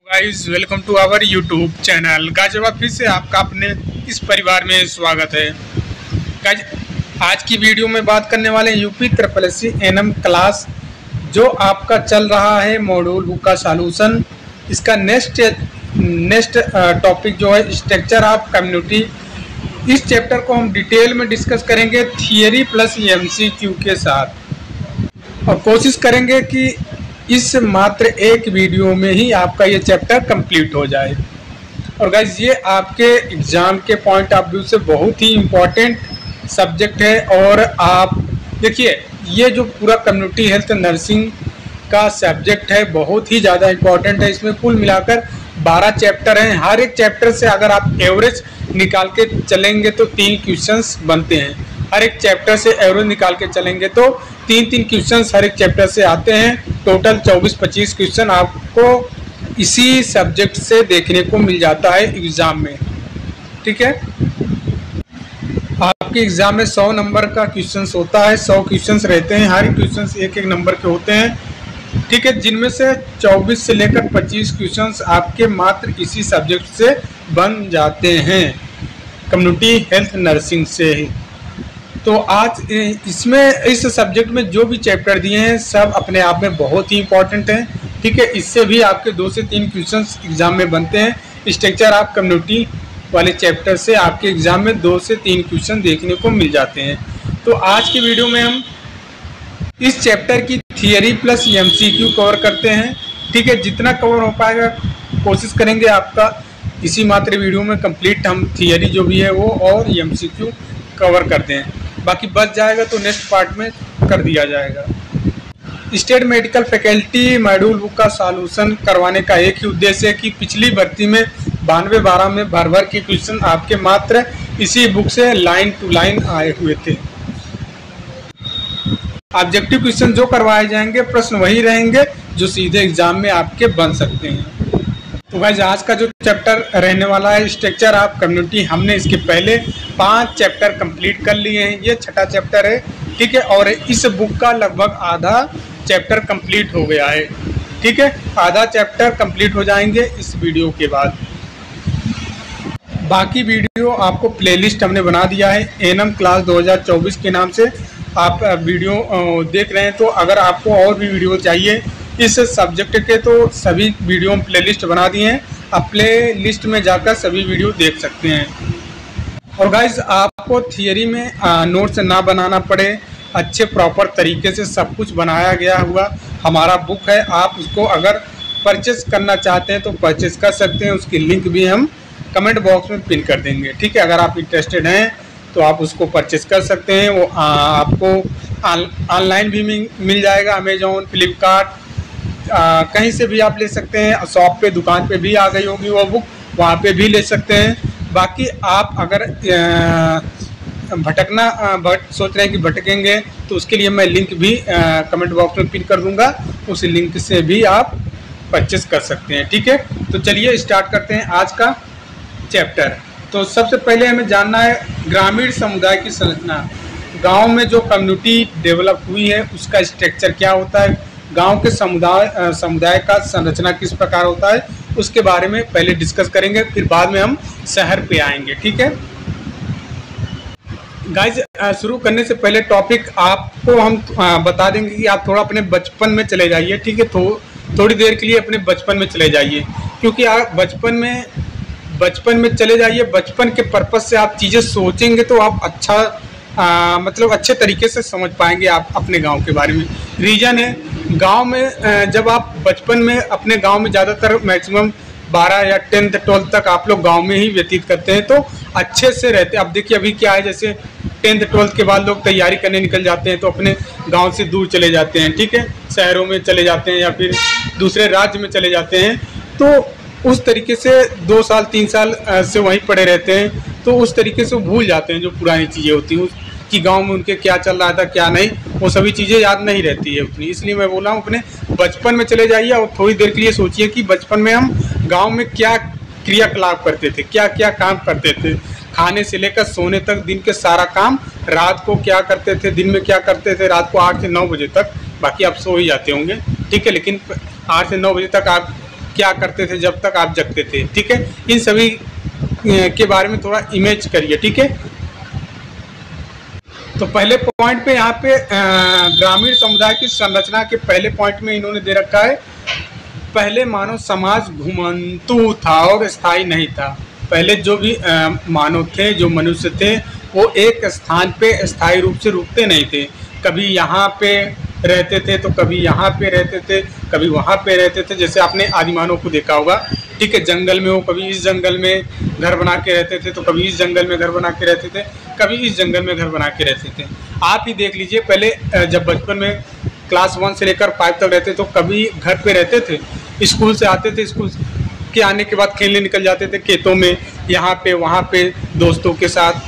Guys welcome to our YouTube channel. Guys फिर से आपका अपने इस परिवार में स्वागत है। गाइस आज की वीडियो में बात करने वाले हैं यूपी SSC एनएम क्लास जो आपका चल रहा है मॉड्यूल बुक का सॉल्यूशन। इसका नेक्स्ट टॉपिक जो है स्ट्रक्चर ऑफ कम्युनिटी। इस चैप्टर को हम डिटेल में डिस्कस करेंगे थियरी प्लस MCQ के साथ, और कोशिश करेंगे कि इस मात्र एक वीडियो में ही आपका ये चैप्टर कंप्लीट हो जाए। और गाइज ये आपके एग्ज़ाम के पॉइंट ऑफ व्यू से बहुत ही इम्पोर्टेंट सब्जेक्ट है। और आप देखिए ये जो पूरा कम्युनिटी हेल्थ नर्सिंग का सब्जेक्ट है बहुत ही ज़्यादा इम्पोर्टेंट है। इसमें कुल मिलाकर 12 चैप्टर हैं। हर एक चैप्टर से अगर आप एवरेज निकाल के चलेंगे तो 3 क्वेश्चंस बनते हैं। हर एक चैप्टर से एवरेज निकाल के चलेंगे तो 3-3 क्वेश्चंस हर एक चैप्टर से आते हैं। टोटल 24-25 क्वेश्चन आपको इसी सब्जेक्ट से देखने को मिल जाता है एग्ज़ाम में। ठीक है, आपके एग्ज़ाम में 100 नंबर का क्वेश्चंस होता है। 100 क्वेश्चंस रहते हैं, हर क्वेश्चंस एक नंबर के होते हैं। ठीक है, जिनमें से 24 से लेकर 25 क्वेश्चंस आपके मात्र इसी सब्जेक्ट से बन जाते हैं, कम्युनिटी हेल्थ नर्सिंग से ही। तो आज इसमें इस सब्जेक्ट में जो भी चैप्टर दिए हैं सब अपने आप में बहुत ही इम्पोर्टेंट हैं। ठीक है, इससे भी आपके 2 से 3 क्वेश्चंस एग्जाम में बनते हैं। स्ट्रक्चर ऑफ कम्युनिटी वाले चैप्टर से आपके एग्जाम में 2 से 3 क्वेश्चन देखने को मिल जाते हैं। तो आज की वीडियो में हम इस चैप्टर की थियरी प्लस MCQ कवर करते हैं। ठीक है, जितना कवर हो पाएगा कोशिश करेंगे आपका इसी मात्र वीडियो में कंप्लीट हम थियरी जो भी है वो और MCQ कवर करते हैं। बाकी बच जाएगा तो नेक्स्ट पार्ट में कर दिया जाएगा। State medical faculty module book का सॉल्यूशन करवाने का एक ही उद्देश्य है कि पिछली भर्ती में 92-12 में भर के क्वेश्चन आपके मात्र इसी बुक से लाइन टू लाइन आए हुए थे। ऑब्जेक्टिव क्वेश्चन जो करवाए जाएंगे प्रश्न वही रहेंगे जो सीधे एग्जाम में आपके बन सकते हैं। तो गाइस आज का जो चैप्टर रहने वाला है स्ट्रक्चर ऑफ कम्युनिटी, हमने इसके पहले 5 चैप्टर कंप्लीट कर लिए हैं। ये 6ठा चैप्टर है। ठीक है, और इस बुक का लगभग आधा चैप्टर कंप्लीट हो गया है। ठीक है, आधा चैप्टर कंप्लीट हो जाएंगे इस वीडियो के बाद। बाकी वीडियो आपको प्लेलिस्ट हमने बना दिया है एनएम क्लास 2024 के नाम से। आप वीडियो देख रहे हैं, तो अगर आपको और भी वीडियो चाहिए इस सब्जेक्ट के तो सभी वीडियो प्लेलिस्ट बना दिए हैं। आप प्ले लिस्ट में जाकर सभी वीडियो देख सकते हैं। और गाइज आपको थियरी में नोट्स ना बनाना पड़े, अच्छे प्रॉपर तरीके से सब कुछ बनाया गया हुआ हमारा बुक है। आप उसको अगर परचेस करना चाहते हैं तो परचेस कर सकते हैं। उसकी लिंक भी हम कमेंट बॉक्स में पिन कर देंगे। ठीक है, अगर आप इंटरेस्टेड हैं तो आप उसको परचेस कर सकते हैं। वो आपको ऑनलाइन भी मिल जाएगा, अमेजोन, फ्लिपकार्ट, कहीं से भी आप ले सकते हैं। शॉप पे, दुकान पे भी आ गई होगी वो बुक, वहाँ पे भी ले सकते हैं। बाकी आप अगर सोच रहे हैं कि भटकेंगे तो उसके लिए मैं लिंक भी कमेंट बॉक्स में पिन कर दूंगा। उस लिंक से भी आप परचेस कर सकते हैं। ठीक है, तो चलिए स्टार्ट करते हैं आज का चैप्टर। तो सबसे पहले हमें जानना है ग्रामीण समुदाय की संरचना। गाँव में जो कम्युनिटी डेवलप हुई है उसका स्ट्रक्चर क्या होता है, गांव के समुदाय का संरचना किस प्रकार होता है, उसके बारे में पहले डिस्कस करेंगे, फिर बाद में हम शहर पे आएंगे। ठीक है गाइज, शुरू करने से पहले टॉपिक आपको हम बता देंगे कि आप थोड़ा अपने बचपन में चले जाइए। ठीक है, थोड़ी देर के लिए अपने बचपन में चले जाइए, क्योंकि आप बचपन में चले जाइए। बचपन के पर्पज से आप चीज़ें सोचेंगे तो आप मतलब अच्छे तरीके से समझ पाएंगे आप अपने गांव के बारे में। रीजन है, गांव में जब आप बचपन में अपने गांव में ज़्यादातर मैक्सिमम 12 या 10th 12th तक आप लोग गांव में ही व्यतीत करते हैं तो अच्छे से रहते हैं। अब देखिए अभी क्या है, जैसे 10th 12th के बाद लोग तैयारी करने निकल जाते हैं तो अपने गाँव से दूर चले जाते हैं। ठीक है, शहरों में चले जाते हैं या फिर दूसरे राज्य में चले जाते हैं। तो उस तरीके से 2 साल 3 साल से वहीं पड़े रहते हैं, तो उस तरीके से भूल जाते हैं जो पुरानी चीज़ें होती हैं कि गांव में उनके क्या चल रहा था क्या नहीं, वो सभी चीज़ें याद नहीं रहती है उतनी। इसलिए मैं बोल रहा हूँ अपने बचपन में चले जाइए और थोड़ी देर के लिए सोचिए कि बचपन में हम गांव में क्या क्रियाकलाप करते थे, क्या क्या काम करते थे, खाने से लेकर सोने तक दिन के सारा काम, रात को क्या करते थे, दिन में क्या करते थे, रात को 8 से 9 बजे तक, बाकी आप सो ही जाते होंगे। ठीक है, लेकिन 8 से 9 बजे तक आप क्या करते थे जब तक आप जगते थे, ठीक है। इन सभी के बारे में थोड़ा इमेज करिए, ठीक है। तो पहले पॉइंट पे यहाँ पे ग्रामीण समुदाय की संरचना के पहले पॉइंट में इन्होंने दे रखा है, पहले मानव समाज घुमंतु था और स्थायी नहीं था। पहले जो भी मानव थे, जो मनुष्य थे, वो एक स्थान पे स्थायी रूप से रुकते नहीं थे। कभी यहाँ पे रहते थे तो कभी यहाँ पे रहते थे, कभी वहाँ पे रहते थे। जैसे आपने आदिमानव को देखा होगा, ठीक है, जंगल में वो कभी इस जंगल में घर बना के रहते थे तो कभी इस जंगल में घर बना के रहते थे, कभी इस जंगल में घर बना के रहते थे। आप ही देख लीजिए, पहले जब बचपन में क्लास 1 से लेकर 5 तक रहते तो कभी घर पे रहते थे, स्कूल से आते थे, स्कूल के आने के बाद खेलने निकल जाते थे खेतों में, यहाँ पे वहाँ पे दोस्तों के साथ।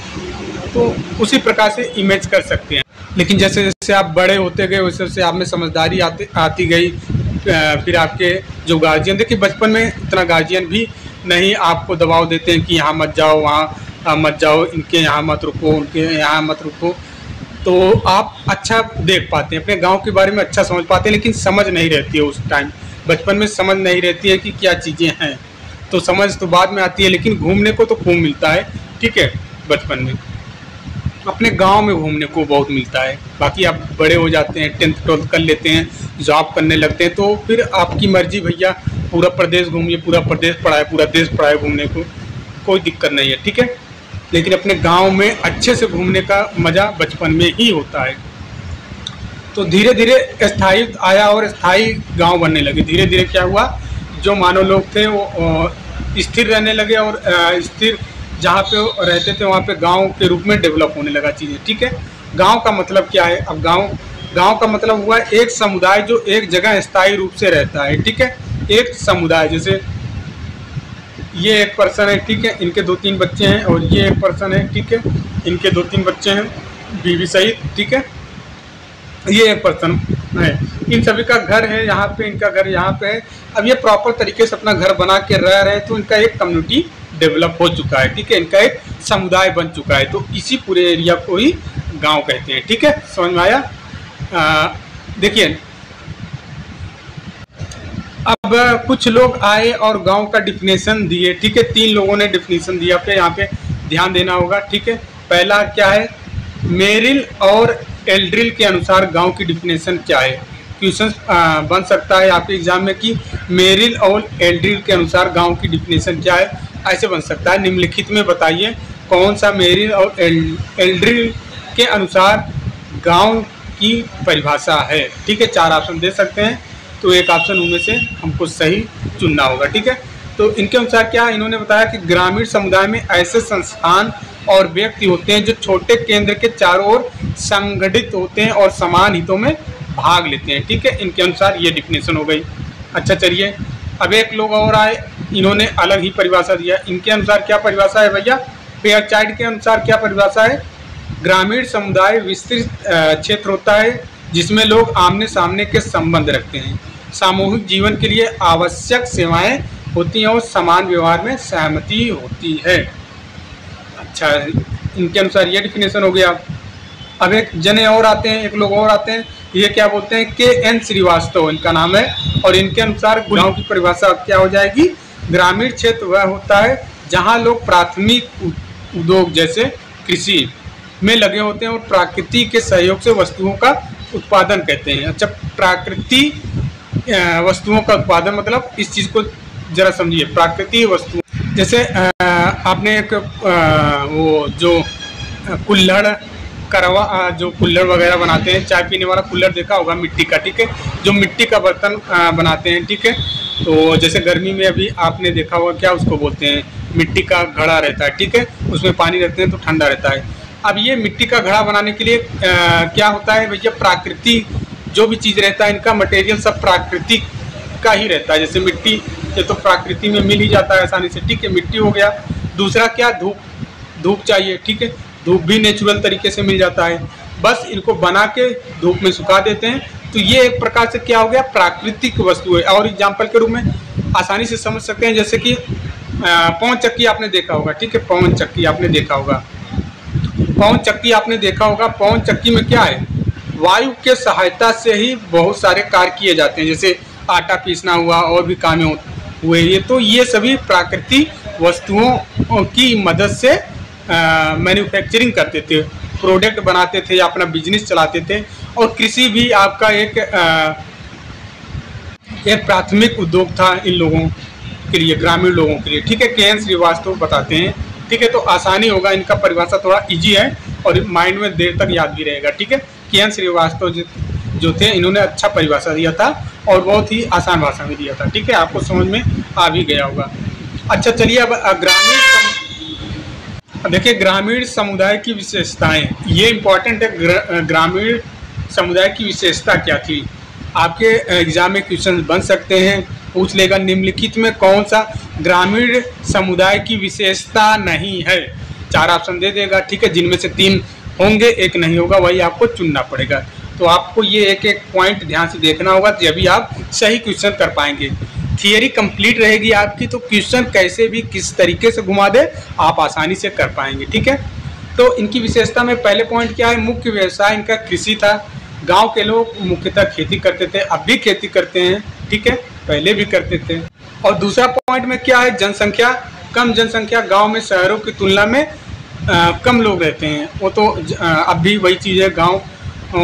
तो उसी प्रकार से इमेज कर सकते हैं। लेकिन जैसे जैसे आप बड़े होते गए वैसे वैसे आप में समझदारी आती गई। फिर आपके जो गार्जियन, देखिए बचपन में इतना गार्जियन भी नहीं आपको दबाव देते हैं कि यहाँ मत जाओ, वहाँ मत जाओ, इनके यहाँ मत रुको, उनके यहाँ मत रुको। तो आप अच्छा देख पाते हैं, अपने गांव के बारे में अच्छा समझ पाते हैं। लेकिन समझ नहीं रहती है उस टाइम, बचपन में समझ नहीं रहती है कि क्या चीज़ें हैं। तो समझ तो बाद में आती है, लेकिन घूमने को तो खूब मिलता है, ठीक है। बचपन में अपने गांव में घूमने को बहुत मिलता है। बाकी आप बड़े हो जाते हैं, 10th 12th कर लेते हैं, जॉब करने लगते हैं, तो फिर आपकी मर्जी भैया, पूरा प्रदेश घूमिए, पूरा प्रदेश पढ़ाए, पूरा देश पढ़ाए, घूमने को कोई दिक्कत नहीं है, ठीक है। लेकिन अपने गांव में अच्छे से घूमने का मज़ा बचपन में ही होता है। तो धीरे धीरे स्थायी आया और स्थायी गांव बनने लगे। धीरे धीरे क्या हुआ, जो मानव लोग थे वो स्थिर रहने लगे और स्थिर जहाँ पे रहते थे वहाँ पे गांव के रूप में डेवलप होने लगा चीज़ें, ठीक है। गांव का मतलब क्या है? अब गांव का मतलब हुआ एक समुदाय जो एक जगह स्थायी रूप से रहता है, ठीक है। एक समुदाय, जैसे ये एक पर्सन है, ठीक है, इनके 2-3 बच्चे हैं, और ये एक पर्सन है, ठीक है, इनके 2-3 बच्चे हैं, बीवी सहित, ठीक है। ये एक पर्सन है, इन सभी का घर है यहाँ पे, इनका घर यहाँ पे है। अब ये प्रॉपर तरीके से अपना घर बना के रह रहे हैं, तो इनका एक कम्युनिटी डेवलप हो चुका है, ठीक है, इनका एक समुदाय बन चुका है। तो इसी पूरे एरिया को ही गांव कहते हैं, ठीक है। समझ में आया? देखिए, अब कुछ लोग आए और गांव का डिफिनेशन दिए, ठीक है। 3 लोगों ने डिफिनेशन दिया, पे यहाँ पे ध्यान देना होगा, ठीक है। पहला क्या है, मेरिल और एल्ड्रिल के अनुसार गांव की डिफिनेशन क्या है। क्वेश्चन बन सकता है आपके एग्जाम में कि मेरिल और एल्ड्रिल के अनुसार गांव की डिफिनेशन क्या है, ऐसे बन सकता है। निम्नलिखित में बताइए कौन सा मेरिल और एल्ड्रिल के अनुसार गांव की परिभाषा है, ठीक है। 4 ऑप्शन दे सकते हैं, तो एक ऑप्शन उनमें से हमको सही चुनना होगा, ठीक है। तो इनके अनुसार क्या इन्होंने बताया कि ग्रामीण समुदाय में ऐसे संस्थान और व्यक्ति होते हैं जो छोटे केंद्र के चारों ओर संगठित होते हैं और समान हितों में भाग लेते हैं, ठीक है। इनके अनुसार ये डिफिनेशन हो गई। अच्छा, चलिए अब एक लोग और आए, इन्होंने अलग ही परिभाषा दिया। इनके अनुसार क्या परिभाषा है भैया? फेयरचाइल्ड के अनुसार क्या परिभाषा है? ग्रामीण समुदाय विस्तृत क्षेत्र होता है जिसमें लोग आमने सामने के संबंध रखते हैं, सामूहिक जीवन के लिए आवश्यक सेवाएं होती हैं और समान व्यवहार में सहमति होती है। अच्छा, इनके अनुसार ये डिफिनेशन हो गया। अब एक जने और आते हैं, एक लोग और आते हैं, ये क्या बोलते हैं? KN श्रीवास्तव इनका नाम है, और इनके अनुसार गांव की परिभाषा क्या हो जाएगी? ग्रामीण क्षेत्र वह होता है जहां लोग प्राथमिक उद्योग जैसे कृषि में लगे होते हैं और प्रकृति के सहयोग से वस्तुओं का उत्पादन कहते हैं। अच्छा, प्राकृति वस्तुओं का उत्पादन मतलब इस चीज़ को जरा समझिए। प्राकृतिक वस्तु जैसे आपने एक वो जो कुल्हड़ करवा, जो कुल्हड़ वगैरह बनाते हैं, चाय पीने वाला कुल्हड़ देखा होगा मिट्टी का, ठीक है, जो मिट्टी का बर्तन बनाते हैं, ठीक है। तो जैसे गर्मी में अभी आपने देखा होगा, क्या उसको बोलते हैं? मिट्टी का घड़ा रहता है, ठीक है, उसमें पानी रखते हैं तो ठंडा रहता है। अब ये मिट्टी का घड़ा बनाने के लिए क्या होता है भैया? प्राकृतिक जो भी चीज़ रहता है, इनका मटेरियल सब प्राकृतिक का ही रहता है। जैसे मिट्टी ये तो प्रकृति में मिल ही जाता है आसानी से, ठीक है, मिट्टी हो गया। दूसरा क्या? धूप चाहिए, ठीक है, धूप भी नेचुरल तरीके से मिल जाता है। बस इनको बना के धूप में सुखा देते हैं, तो ये एक प्रकार से क्या हो गया? प्राकृतिक वस्तु है। और एग्जाम्पल के रूप में आसानी से समझ सकते हैं, जैसे कि पवन चक्की आपने देखा होगा, ठीक है, पवन चक्की आपने देखा होगा, पवन चक्की आपने देखा होगा। पवन चक्की में क्या है? वायु के सहायता से ही बहुत सारे कार्य किए जाते हैं, जैसे आटा पीसना हुआ और भी काम हुए। ये तो ये सभी प्राकृतिक वस्तुओं की मदद से मैन्युफैक्चरिंग करते थे, प्रोडक्ट बनाते थे या अपना बिजनेस चलाते थे। और कृषि भी आपका एक प्राथमिक उद्योग था इन लोगों के लिए, ग्रामीण लोगों के लिए। ठीक है, के.एन. श्रीवास्तव बताते हैं। ठीक है, तो आसानी होगा, इनका परिभाषा थोड़ा इजी है और माइंड में देर तक याद भी रहेगा। ठीक है, के.एन. श्रीवास्तव जो थे, इन्होंने अच्छा परिभाषा दिया था और बहुत ही आसान भाषा में दिया था। ठीक है, आपको समझ में आ भी गया होगा। अच्छा, चलिए अब देखिए ग्रामीण समुदाय की विशेषताएं, ये इम्पोर्टेंट है। ग्रामीण समुदाय की विशेषता क्या थी? आपके एग्जाम में क्वेश्चन बन सकते हैं, पूछ लेगा निम्नलिखित में कौन सा ग्रामीण समुदाय की विशेषता नहीं है। 4 ऑप्शन दे देगा। ठीक है, जिनमें से 3 होंगे, 1 नहीं होगा, वही आपको चुनना पड़ेगा। तो आपको ये एक पॉइंट ध्यान से देखना होगा, तभी आप सही क्वेश्चन कर पाएंगे। थियरी कंप्लीट रहेगी आपकी, तो क्वेश्चन कैसे भी किस तरीके से घुमा दे आप आसानी से कर पाएंगे। ठीक है, तो इनकी विशेषता में पहले पॉइंट क्या है? मुख्य व्यवसाय इनका कृषि था। गांव के लोग मुख्यतः खेती करते थे, अब भी खेती करते हैं। ठीक है, पहले भी करते थे। और दूसरा पॉइंट में क्या है? जनसंख्या, कम जनसंख्या। गांव में शहरों की तुलना में कम लोग रहते हैं। वो तो अब भी वही चीज़ है, गाँव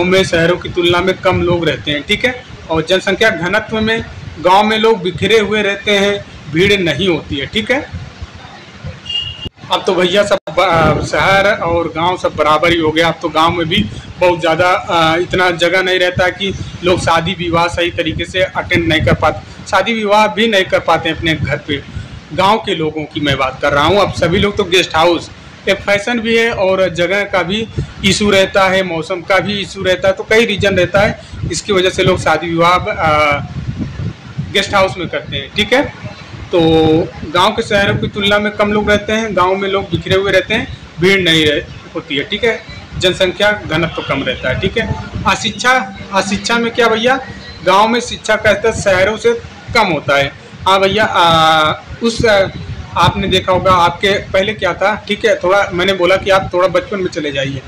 में शहरों की तुलना में कम लोग रहते हैं। ठीक है, और जनसंख्या घनत्व में गांव में लोग बिखरे हुए रहते हैं, भीड़ नहीं होती है। ठीक है, अब तो भैया सब शहर और गांव सब बराबर ही हो गया। अब तो गांव में भी बहुत ज़्यादा इतना जगह नहीं रहता कि लोग शादी विवाह सही तरीके से अटेंड नहीं कर पाते, शादी विवाह भी नहीं कर पाते अपने घर पे। गांव के लोगों की मैं बात कर रहा हूं। अब सभी लोग तो गेस्ट हाउस, एक फैशन भी है और जगह का भी इशू रहता है, मौसम का भी इशू रहता है, तो कई रीजन रहता है, इसकी वजह से लोग शादी विवाह गेस्ट हाउस में करते हैं। ठीक है, तो गांव के शहरों की तुलना में कम लोग रहते हैं, गांव में लोग बिखरे हुए रहते हैं, भीड़ नहीं होती है। ठीक है, जनसंख्या घनत्व कम रहता है। ठीक है, अशिक्षा में क्या भैया? गांव में शिक्षा का स्तर शहरों से कम होता है। हाँ भैया, आपने देखा होगा, आपके पहले क्या था? ठीक है, थोड़ा मैंने बोला कि आप थोड़ा बचपन में चले जाइए,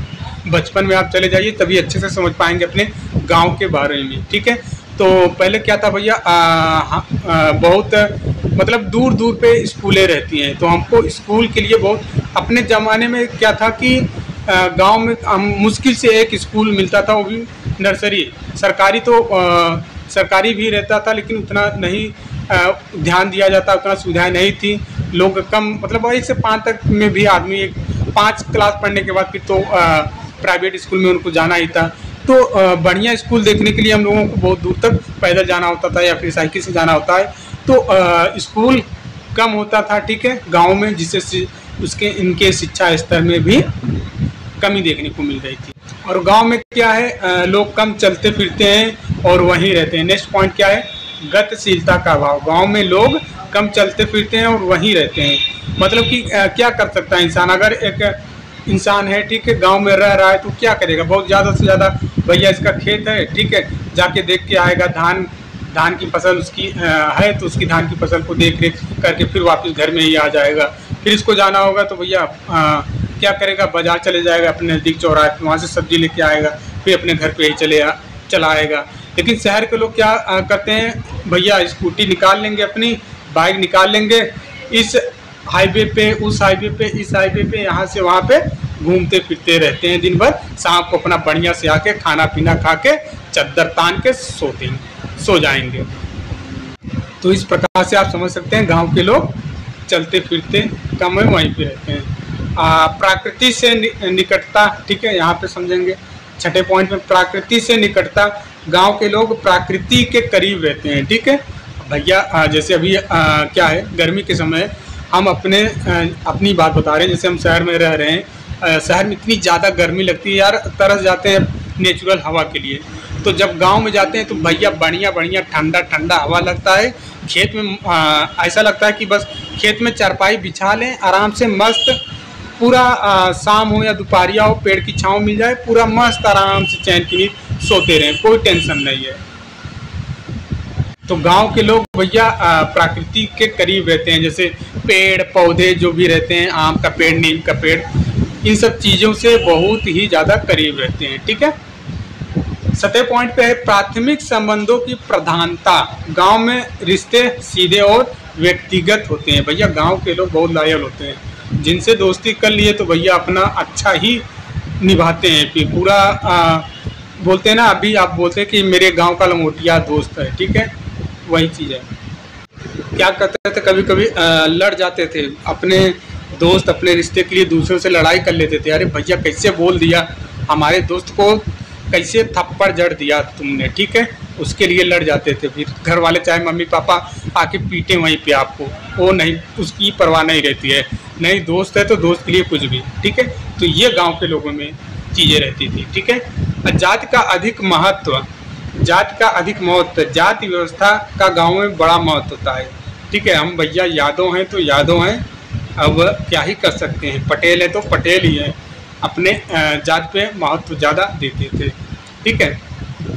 बचपन में आप चले जाइए, तभी अच्छे से समझ पाएंगे अपने गाँव के बारे में। ठीक है, तो पहले क्या था भैया? बहुत मतलब दूर दूर पे स्कूलें रहती हैं, तो हमको स्कूल के लिए बहुत, अपने ज़माने में क्या था कि गांव में मुश्किल से एक स्कूल मिलता था, वो भी नर्सरी। सरकारी तो सरकारी भी रहता था, लेकिन उतना नहीं ध्यान दिया जाता, उतना सुविधाएं नहीं थी। लोग कम, मतलब 1 से 5 तक में भी आदमी 5 क्लास पढ़ने के बाद फिर तो प्राइवेट स्कूल में उनको जाना ही था। तो बढ़िया स्कूल देखने के लिए हम लोगों को बहुत दूर तक पैदल जाना होता था या फिर साइकिल से जाना होता है। तो स्कूल कम होता था। ठीक है, गांव में, जिससे इनके शिक्षा स्तर में भी कमी देखने को मिल रही थी। और गांव में क्या है? लोग कम चलते फिरते हैं और वहीं रहते हैं। नेक्स्ट पॉइंट क्या है? गतिशीलता का अभाव। गांव में लोग कम चलते फिरते हैं और वहीं रहते हैं। मतलब कि क्या कर सकता है इंसान? अगर एक इंसान है, ठीक है, गांव में रह रहा है, तो क्या करेगा? बहुत ज़्यादा से ज़्यादा भैया इसका खेत है, ठीक है, जाके देख के आएगा। धान की फसल उसकी है, तो उसकी धान की फसल को देख रेख करके फिर वापस घर में ही आ जाएगा। फिर इसको जाना होगा तो भैया क्या करेगा? बाजार चले जाएगा अपने नज़दीक चौराहे, वहाँ से सब्जी लेके आएगा, फिर अपने घर पे ही चला आएगा। लेकिन शहर के लोग क्या करते हैं भैया? स्कूटी निकाल लेंगे, अपनी बाइक निकाल लेंगे, इस हाईवे पे, उस हाईवे पे, इस हाईवे पे, यहाँ से वहाँ पे घूमते फिरते रहते हैं दिन भर। शाम को अपना बढ़िया से आके खाना पीना खा के चद्दर तान के सो जाएंगे। तो इस प्रकार से आप समझ सकते हैं गांव के लोग चलते फिरते कम है, वहीं पे रहते हैं। प्रकृति से निकटता, ठीक है, यहाँ पे समझेंगे। छठे पॉइंट में प्रकृति से निकटता। गांव के लोग प्रकृति के करीब रहते हैं। ठीक है भैया, जैसे अभी क्या है, गर्मी के समय हम अपनी बात बता रहे हैं। जैसे हम शहर में रह रहे हैं, शहर में इतनी ज़्यादा गर्मी लगती है यार, तरस जाते हैं नेचुरल हवा के लिए। तो जब गांव में जाते हैं तो भैया बढ़िया ठंडा ठंडा हवा लगता है। खेत में ऐसा लगता है कि बस खेत में चारपाई बिछा लें, आराम से मस्त, पूरा शाम हो या दोपहरिया हो, पेड़ की छाँव मिल जाए, पूरा मस्त आराम से चैन की नींद सोते रहें, कोई टेंशन नहीं है। तो गांव के लोग भैया प्रकृति के करीब रहते हैं। जैसे पेड़ पौधे जो भी रहते हैं, आम का पेड़, नीम का पेड़, इन सब चीज़ों से बहुत ही ज़्यादा करीब रहते हैं। ठीक है, 7वें पॉइंट पे है प्राथमिक संबंधों की प्रधानता। गांव में रिश्ते सीधे और व्यक्तिगत होते हैं भैया। गांव के लोग बहुत लॉयल होते हैं, जिनसे दोस्ती कर लिए तो भैया अपना अच्छा ही निभाते हैं। फिर पूरा बोलते हैं ना, अभी आप बोलते हैं कि मेरे गांव का लंगोटिया दोस्त है, ठीक है, वही चीज़ है। क्या करते थे, कभी कभी लड़ जाते थे, अपने दोस्त अपने रिश्ते के लिए दूसरों से लड़ाई कर लेते थे। अरे भैया कैसे बोल दिया, हमारे दोस्त को कैसे थप्पड़ जड़ दिया तुमने, ठीक है, उसके लिए लड़ जाते थे। फिर घर वाले चाहे मम्मी पापा आके पीटे वहीं पे आपको, वो नहीं, उसकी परवाह नहीं रहती है। नहीं, दोस्त है तो दोस्त के लिए कुछ भी, ठीक है। तो ये गांव के लोगों में चीज़ें रहती थी, ठीक है। जाति का अधिक महत्व, जाति का अधिक महत्व, जाति व्यवस्था का गाँव में बड़ा महत्व होता है, ठीक है। हम भैया यादव हैं तो यादव हैं, अब क्या ही कर सकते हैं। पटेल है तो पटेल ही है, अपने जात पे महत्व ज़्यादा देते थे, ठीक है।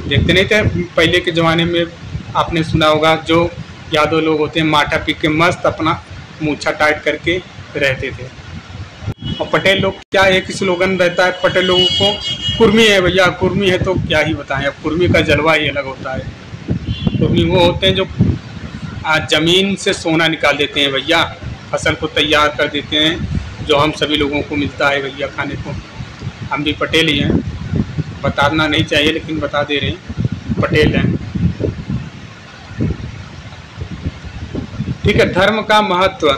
देखते नहीं थे पहले के ज़माने में, आपने सुना होगा जो यादव लोग होते हैं माठा पी के मस्त अपना मूछा टाइट करके रहते थे। और पटेल लोग क्या, एक ही स्लोगन रहता है पटेल लोगों को, कुर्मी है भैया, कुर्मी है तो क्या ही बताएं। अब कुर्मी का जलवा ही अलग होता है। कुर्मी वो होते हैं जो ज़मीन से सोना निकाल देते हैं भैया, फसल को तैयार कर देते हैं, जो हम सभी लोगों को मिलता है भैया खाने को। हम भी पटेल ही हैं, बताना नहीं चाहिए लेकिन बता दे रहे हैं, पटेल हैं, ठीक है। धर्म का महत्व,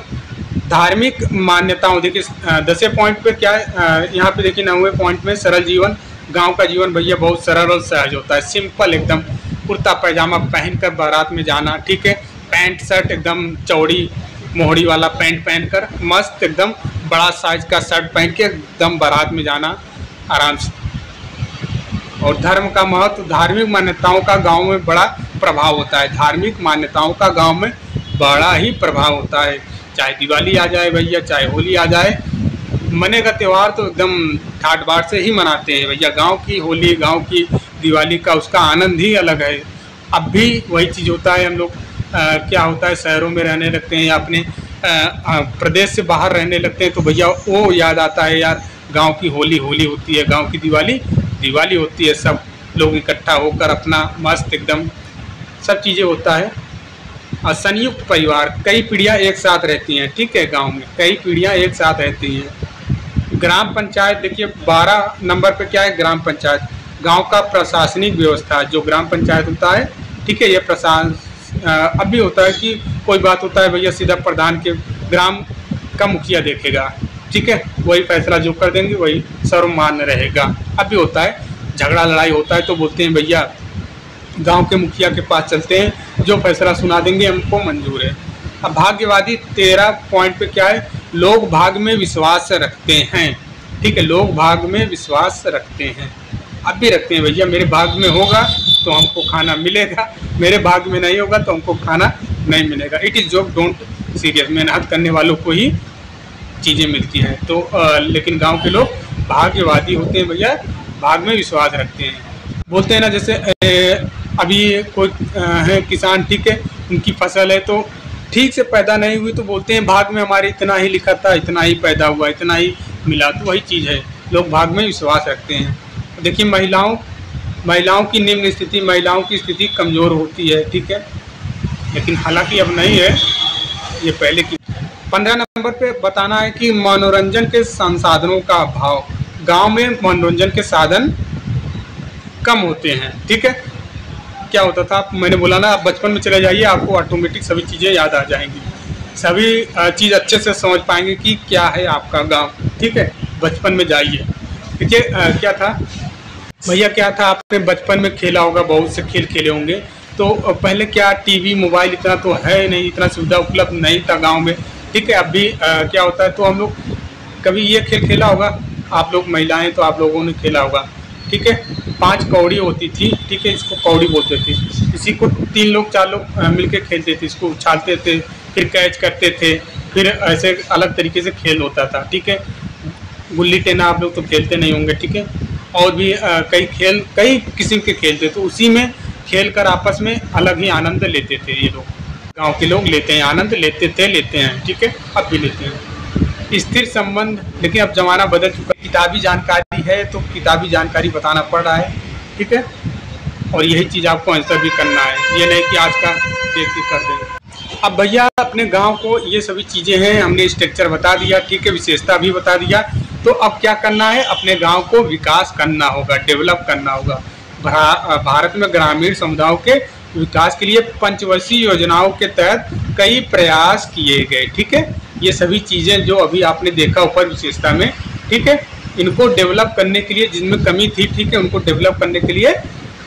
धार्मिक मान्यताओं, देखिए 10वें पॉइंट पे क्या है, यहाँ पे देखिए 9वें पॉइंट में सरल जीवन। गांव का जीवन भैया बहुत सरल और सहज होता है, सिंपल एकदम। कुर्ता पैजामा पहनकर बारात में जाना, ठीक है, पैंट शर्ट एकदम चौड़ी मोहड़ी वाला पैंट पहनकर, मस्त एकदम बड़ा साइज का शर्ट पहन के एकदम बारात में जाना आराम से। और धर्म का महत्व, धार्मिक मान्यताओं का गांव में बड़ा प्रभाव होता है। धार्मिक मान्यताओं का गांव में बड़ा ही प्रभाव होता है। चाहे दिवाली आ जाए भैया, चाहे होली आ जाए, मनेगा त्यौहार तो एकदम ठाट बाट से ही मनाते हैं भैया। गांव की होली, गांव की दिवाली का उसका आनंद ही अलग है। अब भी वही चीज़ होता है। हम लोग क्या होता है, शहरों में रहने लगते हैं या अपने प्रदेश से बाहर रहने लगते हैं तो भैया वो याद आता है, यार गांव की होली होली होती है, गांव की दिवाली दिवाली होती है। सब लोग इकट्ठा होकर अपना मस्त एकदम सब चीज़ें होता है। और संयुक्त परिवार, कई पीढ़ियाँ एक साथ रहती हैं, ठीक है। गांव में कई पीढ़ियाँ एक साथ रहती हैं। ग्राम पंचायत, देखिए 12 नंबर पे क्या है, ग्राम पंचायत। गांव का प्रशासनिक व्यवस्था, जो ग्राम पंचायत होता है, ठीक है, ये प्रशासन अब भी होता है कि कोई बात होता है भैया सीधा प्रधान के, ग्राम का मुखिया देखेगा, ठीक है, वही फैसला जो कर देंगे वही सर्वमान्य रहेगा। अब भी होता है, झगड़ा लड़ाई होता है तो बोलते हैं भैया गांव के मुखिया के पास चलते हैं, जो फैसला सुना देंगे हमको मंजूर है। अब भाग्यवादी 13 पॉइंट पे क्या है, लोग भाग में विश्वास रखते हैं, ठीक है, लोग भाग में विश्वास रखते हैं। अब भी रखते हैं भैया, मेरे भाग में होगा तो हमको खाना मिलेगा, मेरे भाग में नहीं होगा तो हमको खाना नहीं मिलेगा। It is job don't serious, मेहनत करने वालों को ही चीज़ें मिलती हैं। तो लेकिन गांव के लोग भाग्यवादी होते हैं भैया, भाग में विश्वास रखते हैं। बोलते हैं ना, जैसे अभी कोई है किसान, ठीक है, उनकी फसल है तो ठीक से पैदा नहीं हुई तो बोलते हैं भाग में हमारे इतना ही लिखा था, इतना ही पैदा हुआ, इतना ही मिला। तो वही चीज़ है, लोग भाग में विश्वास रखते हैं। देखिए महिलाओं की निम्न स्थिति, महिलाओं की स्थिति कमज़ोर होती है, ठीक है, लेकिन हालांकि अब नहीं है, ये पहले की। 15 नंबर पे बताना है कि मनोरंजन के संसाधनों का अभाव। गांव में मनोरंजन के साधन कम होते हैं, ठीक है। क्या होता था, मैंने बोला ना, आप बचपन में चले जाइए, आपको ऑटोमेटिक सभी चीज़ें याद आ जाएंगी, सभी चीज़ अच्छे से समझ पाएंगे कि क्या है आपका गांव, ठीक है। बचपन में जाइए, देखिए क्या था भैया, क्या था, आपने बचपन में खेला होगा, बहुत से खेल खेले होंगे। तो पहले क्या, टीवी मोबाइल इतना तो है नहीं, इतना सुविधा उपलब्ध नहीं था गांव में, ठीक है। अभी क्या होता है, तो हम लोग कभी ये खेल खेला होगा, आप लोग महिलाएं तो आप लोगों ने खेला होगा, ठीक है। 5 कौड़ी होती थी, ठीक है, इसको कौड़ी बोलते थे। इसी को 3 लोग 4 लोग मिलके खेलते थे, इसको उछालते थे, फिर कैच करते थे, फिर ऐसे अलग तरीके से खेल होता था, ठीक है। गुल्ली टेना आप लोग तो खेलते नहीं होंगे, ठीक है। और भी कई किस्म के खेल थे, तो उसी में खेल कर आपस में अलग ही आनंद लेते थे। ये लोग गांव के लोग लेते हैं, आनंद लेते हैं, ठीक है, अब भी लेते हैं। स्थिर संबंध, लेकिन अब ज़माना बदल चुका है, किताबी जानकारी है तो किताबी जानकारी बताना पड़ रहा है, ठीक है। और यही चीज़ आपको आंसर भी करना है, ये नहीं कि आज का देख के कर दें। अब भैया अपने गांव को ये सभी चीज़ें हैं, हमने स्ट्रक्चर बता दिया, ठीक है, विशेषता भी बता दिया। तो अब क्या करना है, अपने गांव को विकास करना होगा, डेवलप करना होगा। भारत में ग्रामीण समुदायों के विकास के लिए पंचवर्षीय योजनाओं के तहत कई प्रयास किए गए, ठीक है। ये सभी चीज़ें जो अभी आपने देखा ऊपर विशेषता में, ठीक है, इनको डेवलप करने के लिए जिनमें कमी थी, ठीक है, उनको डेवलप करने के लिए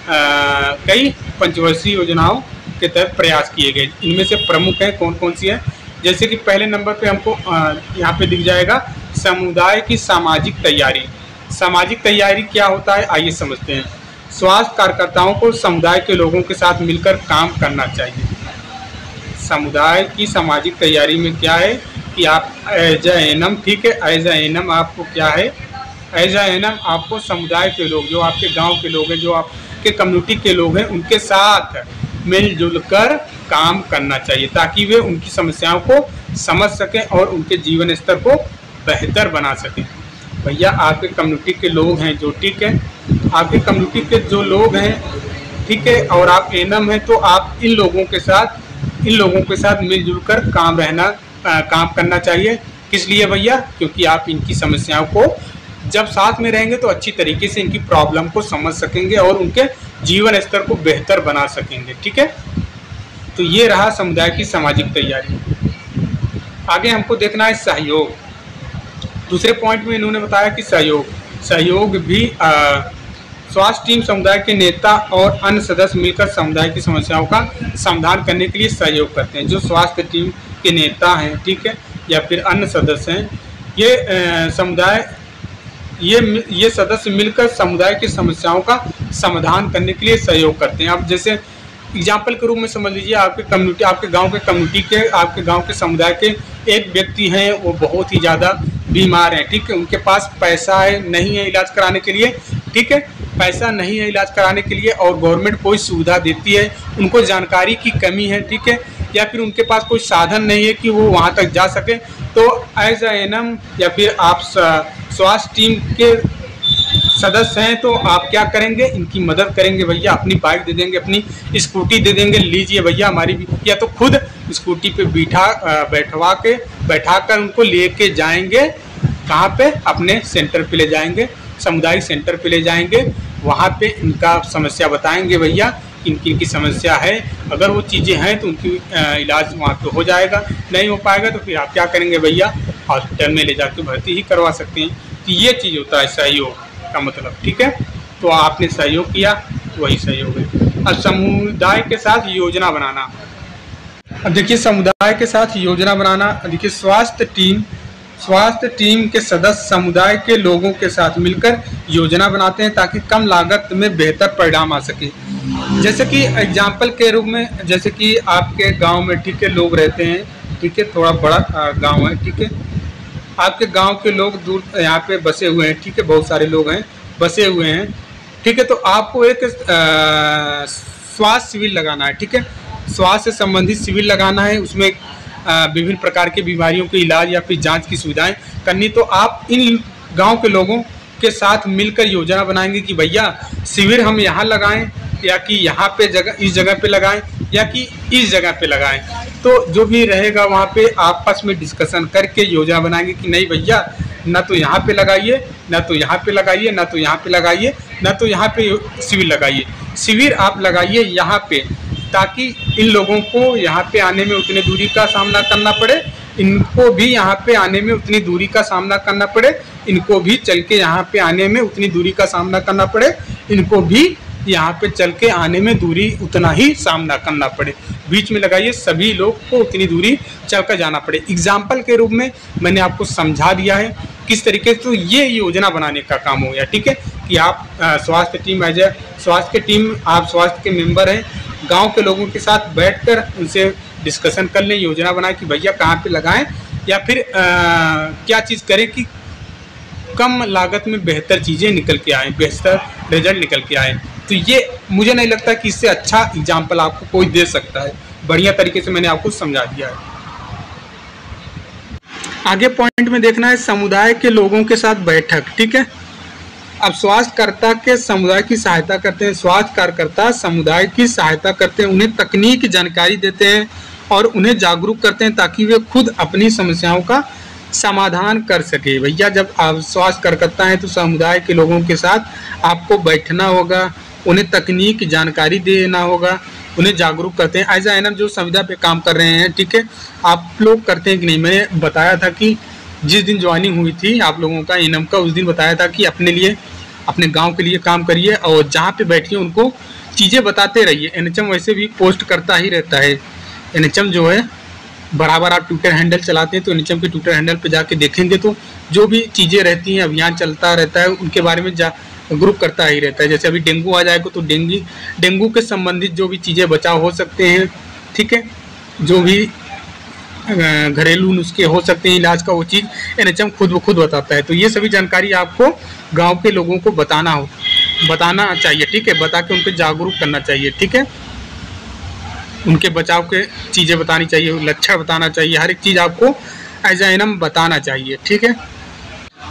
कई पंचवर्षीय योजनाओं के तहत प्रयास किए गए। इनमें से प्रमुख हैं, कौन कौन सी है, जैसे कि पहले नंबर पे हमको यहाँ पे दिख जाएगा समुदाय की सामाजिक तैयारी। सामाजिक तैयारी क्या होता है, आइए समझते हैं। स्वास्थ्य कार्यकर्ताओं को समुदाय के लोगों के साथ मिलकर काम करना चाहिए। समुदाय की सामाजिक तैयारी में क्या है कि आप एज ए एनएम, ठीक है, एज ए एनएम आपको क्या है, एज ए एनएम आपको समुदाय के लोग, जो आपके गांव के लोग हैं, जो आपके कम्युनिटी के लोग हैं, उनके साथ मिलजुल कर काम करना चाहिए ताकि वे उनकी समस्याओं को समझ सकें और उनके जीवन स्तर को बेहतर बना सकें। भैया आपके कम्युनिटी के लोग हैं जो, ठीक है, आपके कम्युनिटी के जो लोग हैं, ठीक है, और आप एनएम हैं, तो आप इन लोगों के साथ मिलजुल कर काम करना चाहिए। किस लिए भैया, क्योंकि आप इनकी समस्याओं को जब साथ में रहेंगे तो अच्छी तरीके से इनकी प्रॉब्लम को समझ सकेंगे और उनके जीवन स्तर को बेहतर बना सकेंगे, ठीक है। तो ये रहा समुदाय की सामाजिक तैयारी। आगे हमको देखना है सहयोग। दूसरे पॉइंट में इन्होंने बताया कि सहयोग भी स्वास्थ्य टीम समुदाय के नेता और अन्य सदस्य मिलकर समुदाय की समस्याओं का समाधान करने के लिए सहयोग करते हैं। जो स्वास्थ्य टीम के नेता हैं, ठीक है, या फिर अन्य सदस्य हैं, ये सदस्य मिलकर समुदाय की समस्याओं का समाधान करने के लिए सहयोग करते हैं। अब जैसे एग्जाम्पल के रूप में समझ लीजिए, आपके कम्युनिटी, आपके गांव के कम्युनिटी के, आपके गांव के समुदाय के एक व्यक्ति हैं, वो बहुत ही ज़्यादा बीमार हैं, ठीक है, उनके पास पैसा नहीं है इलाज कराने के लिए, ठीक है, पैसा नहीं है इलाज कराने के लिए और गवर्नमेंट कोई सुविधा देती है, उनको जानकारी की कमी है, ठीक है, या फिर उनके पास कोई साधन नहीं है कि वो वहाँ तक जा सके। तो एज ए एनएम या फिर आप स्वास्थ्य टीम के सदस्य हैं तो आप क्या करेंगे, इनकी मदद करेंगे भैया, अपनी बाइक दे देंगे, अपनी स्कूटी दे देंगे, लीजिए भैया हमारी, या तो खुद स्कूटी पे बैठा कर उनको लेके जाएंगे, कहाँ पे, अपने सेंटर पे ले जाएंगे, सामुदायिक सेंटर पे ले जाएंगे, वहाँ पे इनका समस्या बताएंगे भैया इनकी समस्या है। अगर वो चीज़ें हैं तो उनकी इलाज वहाँ पे हो जाएगा, नहीं हो पाएगा तो फिर आप क्या करेंगे भैया, हॉस्पिटल में ले जाकर भर्ती ही करवा सकते हैं। तो ये चीज़ होता है सहयोग का मतलब, ठीक है। तो आपने सहयोग किया, वही सहयोग है। अब समुदाय के साथ योजना बनाना। अब देखिए समुदाय के साथ योजना बनाना, देखिए स्वास्थ्य टीम के सदस्य समुदाय के लोगों के साथ मिलकर योजना बनाते हैं ताकि कम लागत में बेहतर परिणाम आ सके। जैसे कि एग्जाम्पल के रूप में, जैसे कि आपके गांव में, ठीक है, लोग रहते हैं, ठीक है, थोड़ा बड़ा गांव है, ठीक है, आपके गांव के लोग दूर यहाँ पे बसे हुए हैं, ठीक है, बहुत सारे लोग हैं बसे हुए हैं, ठीक है, तो आपको एक स्वास्थ्य शिविर लगाना है, ठीक है, स्वास्थ्य से संबंधित शिविर लगाना है, उसमें विभिन्न प्रकार की बीमारियों के इलाज या फिर जांच की सुविधाएं करनी। तो आप इन गांव के लोगों के साथ मिलकर योजना बनाएंगे कि भैया शिविर हम यहाँ लगाएं या कि यहाँ पे इस जगह पे लगाएं या कि इस जगह पे लगाएं। तो जो भी रहेगा वहाँ पे आपस में डिस्कशन करके योजना बनाएंगे कि नहीं भैया ना तो यहाँ पे लगाइए, ना तो यहाँ पे लगाइए, ना तो यहाँ पे लगाइए, ना तो यहाँ पे शिविर लगाइए। शिविर आप लगाइए यहाँ पे ताकि इन लोगों को यहाँ पे आने में उतनी दूरी का सामना करना पड़े, इनको भी यहाँ पे आने में उतनी दूरी का सामना करना पड़े, इनको भी चल के यहाँ पे आने में उतनी दूरी का सामना करना पड़े, इनको भी यहाँ पे चल के आने में दूरी उतना ही सामना करना पड़े। बीच में लगाइए, सभी लोग को उतनी दूरी चल कर जाना पड़े। एग्जाम्पल के रूप में मैंने आपको समझा दिया है किस तरीके से। तो ये योजना बनाने का काम हो गया, ठीक है, कि आप स्वास्थ्य टीम स्वास्थ्य टीम आप स्वास्थ्य के मेंबर हैं, गांव के लोगों के साथ बैठकर उनसे डिस्कशन कर लें, योजना बनाएं कि भैया कहाँ पे लगाएं या फिर क्या चीज़ करें कि कम लागत में बेहतर चीज़ें निकल के आएँ, बेहतर रिजल्ट निकल के आएँ। तो ये मुझे नहीं लगता कि इससे अच्छा एग्जाम्पल आपको कोई दे सकता है। बढ़िया तरीके से मैंने आपको समझा दिया है। आगे पॉइंट में देखना है समुदाय के लोगों के साथ बैठक, ठीक है। अब स्वास्थ्यकर्ता के समुदाय की सहायता करते हैं, स्वास्थ्य कार्यकर्ता समुदाय की सहायता करते हैं, उन्हें तकनीक जानकारी देते हैं और उन्हें जागरूक करते हैं ताकि वे खुद अपनी समस्याओं का समाधान कर सके। भैया जब आप स्वास्थ्य कार्यकर्ता हैं तो समुदाय के लोगों के साथ आपको बैठना होगा, उन्हें तकनीक जानकारी देना होगा, उन्हें जागरूक करते हैं। एज एनएम जो संविदा पे काम कर रहे हैं, ठीक है, आप लोग करते हैं कि नहीं? मैंने बताया था कि जिस दिन ज्वाइनिंग हुई थी आप लोगों का एनएम का, उस दिन बताया था कि अपने लिए, अपने गांव के लिए काम करिए और जहाँ पे बैठिए उनको चीज़ें बताते रहिए। एनएचएम वैसे भी पोस्ट करता ही रहता है। एनएचएम जो है बराबर, आप ट्विटर हैंडल चलाते हैं तो एनएचएम के ट्विटर हैंडल पे जाके देखेंगे तो जो भी चीज़ें रहती हैं, अभियान चलता रहता है, उनके बारे में ग्रुप करता ही रहता है। जैसे अभी डेंगू आ जाएगा तो डेंगू के संबंधित जो भी चीज़ें बचाव हो सकते हैं, ठीक है, जो भी घरेलू नुस्खे हो सकते हैं इलाज का, वो चीज़ एनएचएम खुद ब खुद बताता है। तो ये सभी जानकारी आपको गांव के लोगों को बताना चाहिए, ठीक है, बता के उनको जागरूक करना चाहिए, ठीक है, उनके बचाव के चीज़ें बतानी चाहिए, लक्षण बताना चाहिए, हर एक चीज़ आपको एज एनएम बताना चाहिए, ठीक है।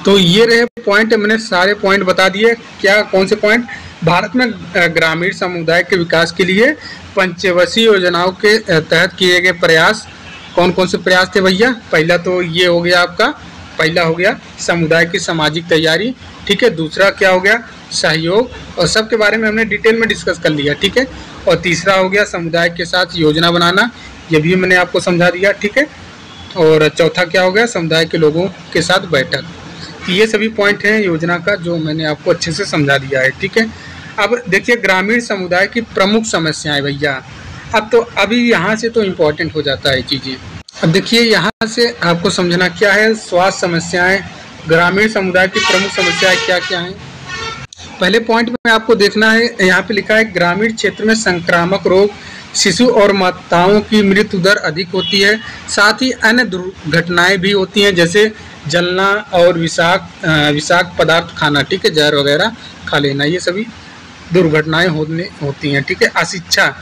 तो ये रहे पॉइंट, मैंने सारे पॉइंट बता दिए। क्या कौन से पॉइंट? भारत में ग्रामीण समुदाय के विकास के लिए पंचवर्षीय योजनाओं के तहत किए गए प्रयास, कौन कौन से प्रयास थे भैया? पहला तो ये हो गया आपका, पहला हो गया समुदाय की सामाजिक तैयारी, ठीक है, दूसरा क्या हो गया? सहयोग, और सबके बारे में हमने डिटेल में डिस्कस कर लिया, ठीक है, और तीसरा हो गया समुदाय के साथ योजना बनाना, ये भी मैंने आपको समझा दिया, ठीक है, और चौथा क्या हो गया? समुदाय के लोगों के साथ बैठक। ये सभी पॉइंट हैं योजना का जो मैंने आपको अच्छे से समझा दिया है, ठीक है। अब देखिए ग्रामीण समुदाय की प्रमुख समस्याएं भैया, अब तो अभी यहाँ से तो इम्पोर्टेंट हो जाता है चीज़ें। अब देखिए यहाँ से आपको समझना क्या है, स्वास्थ्य समस्याएं, ग्रामीण समुदाय की प्रमुख समस्याएं क्या क्या हैं। पहले पॉइंट में आपको देखना है, यहाँ पे लिखा है ग्रामीण क्षेत्र में संक्रामक रोग, शिशु और माताओं की मृत्यु दर अधिक होती है, साथ ही अन्य दुर्घटनाएं भी होती हैं जैसे जलना और विषाक्त पदार्थ खाना, ठीक है, जहर वगैरह खा लेना, ये सभी दुर्घटनाएं होती हैं, ठीक है। अशिक्षा,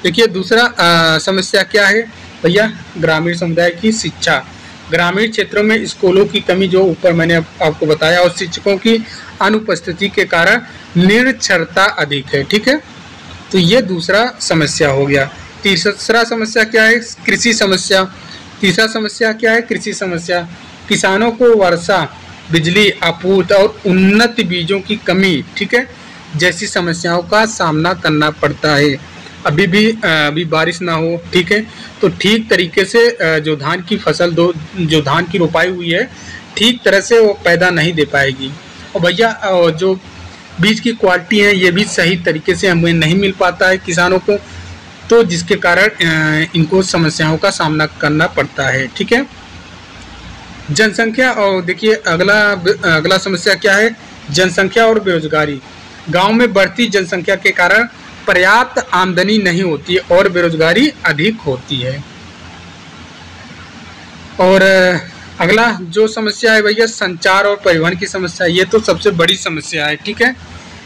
देखिए दूसरा समस्या क्या है भैया? ग्रामीण समुदाय की शिक्षा, ग्रामीण क्षेत्रों में स्कूलों की कमी जो ऊपर मैंने आपको बताया, और शिक्षकों की अनुपस्थिति के कारण निरक्षरता अधिक है, ठीक है, तो ये दूसरा समस्या हो गया। तीसरा समस्या क्या है? कृषि समस्या। तीसरा समस्या क्या है? कृषि समस्या, किसानों को वर्षा, बिजली आपूर्ति और उन्नत बीजों की कमी, ठीक है, जैसी समस्याओं का सामना करना पड़ता है। अभी बारिश ना हो, ठीक है, तो ठीक तरीके से जो धान की फसल जो धान की रोपाई हुई है ठीक तरह से वो पैदा नहीं दे पाएगी, और भैया जो बीज की क्वालिटी है ये भी सही तरीके से हमें नहीं मिल पाता है किसानों को, तो जिसके कारण इनको समस्याओं का सामना करना पड़ता है, ठीक है। जनसंख्या, और देखिए अगला समस्या क्या है? जनसंख्या और बेरोजगारी। गांव में बढ़ती जनसंख्या के कारण पर्याप्त आमदनी नहीं होती है और बेरोजगारी अधिक होती है। और अगला जो समस्या है भैया, संचार और परिवहन की समस्या, ये तो सबसे बड़ी समस्या है, ठीक है।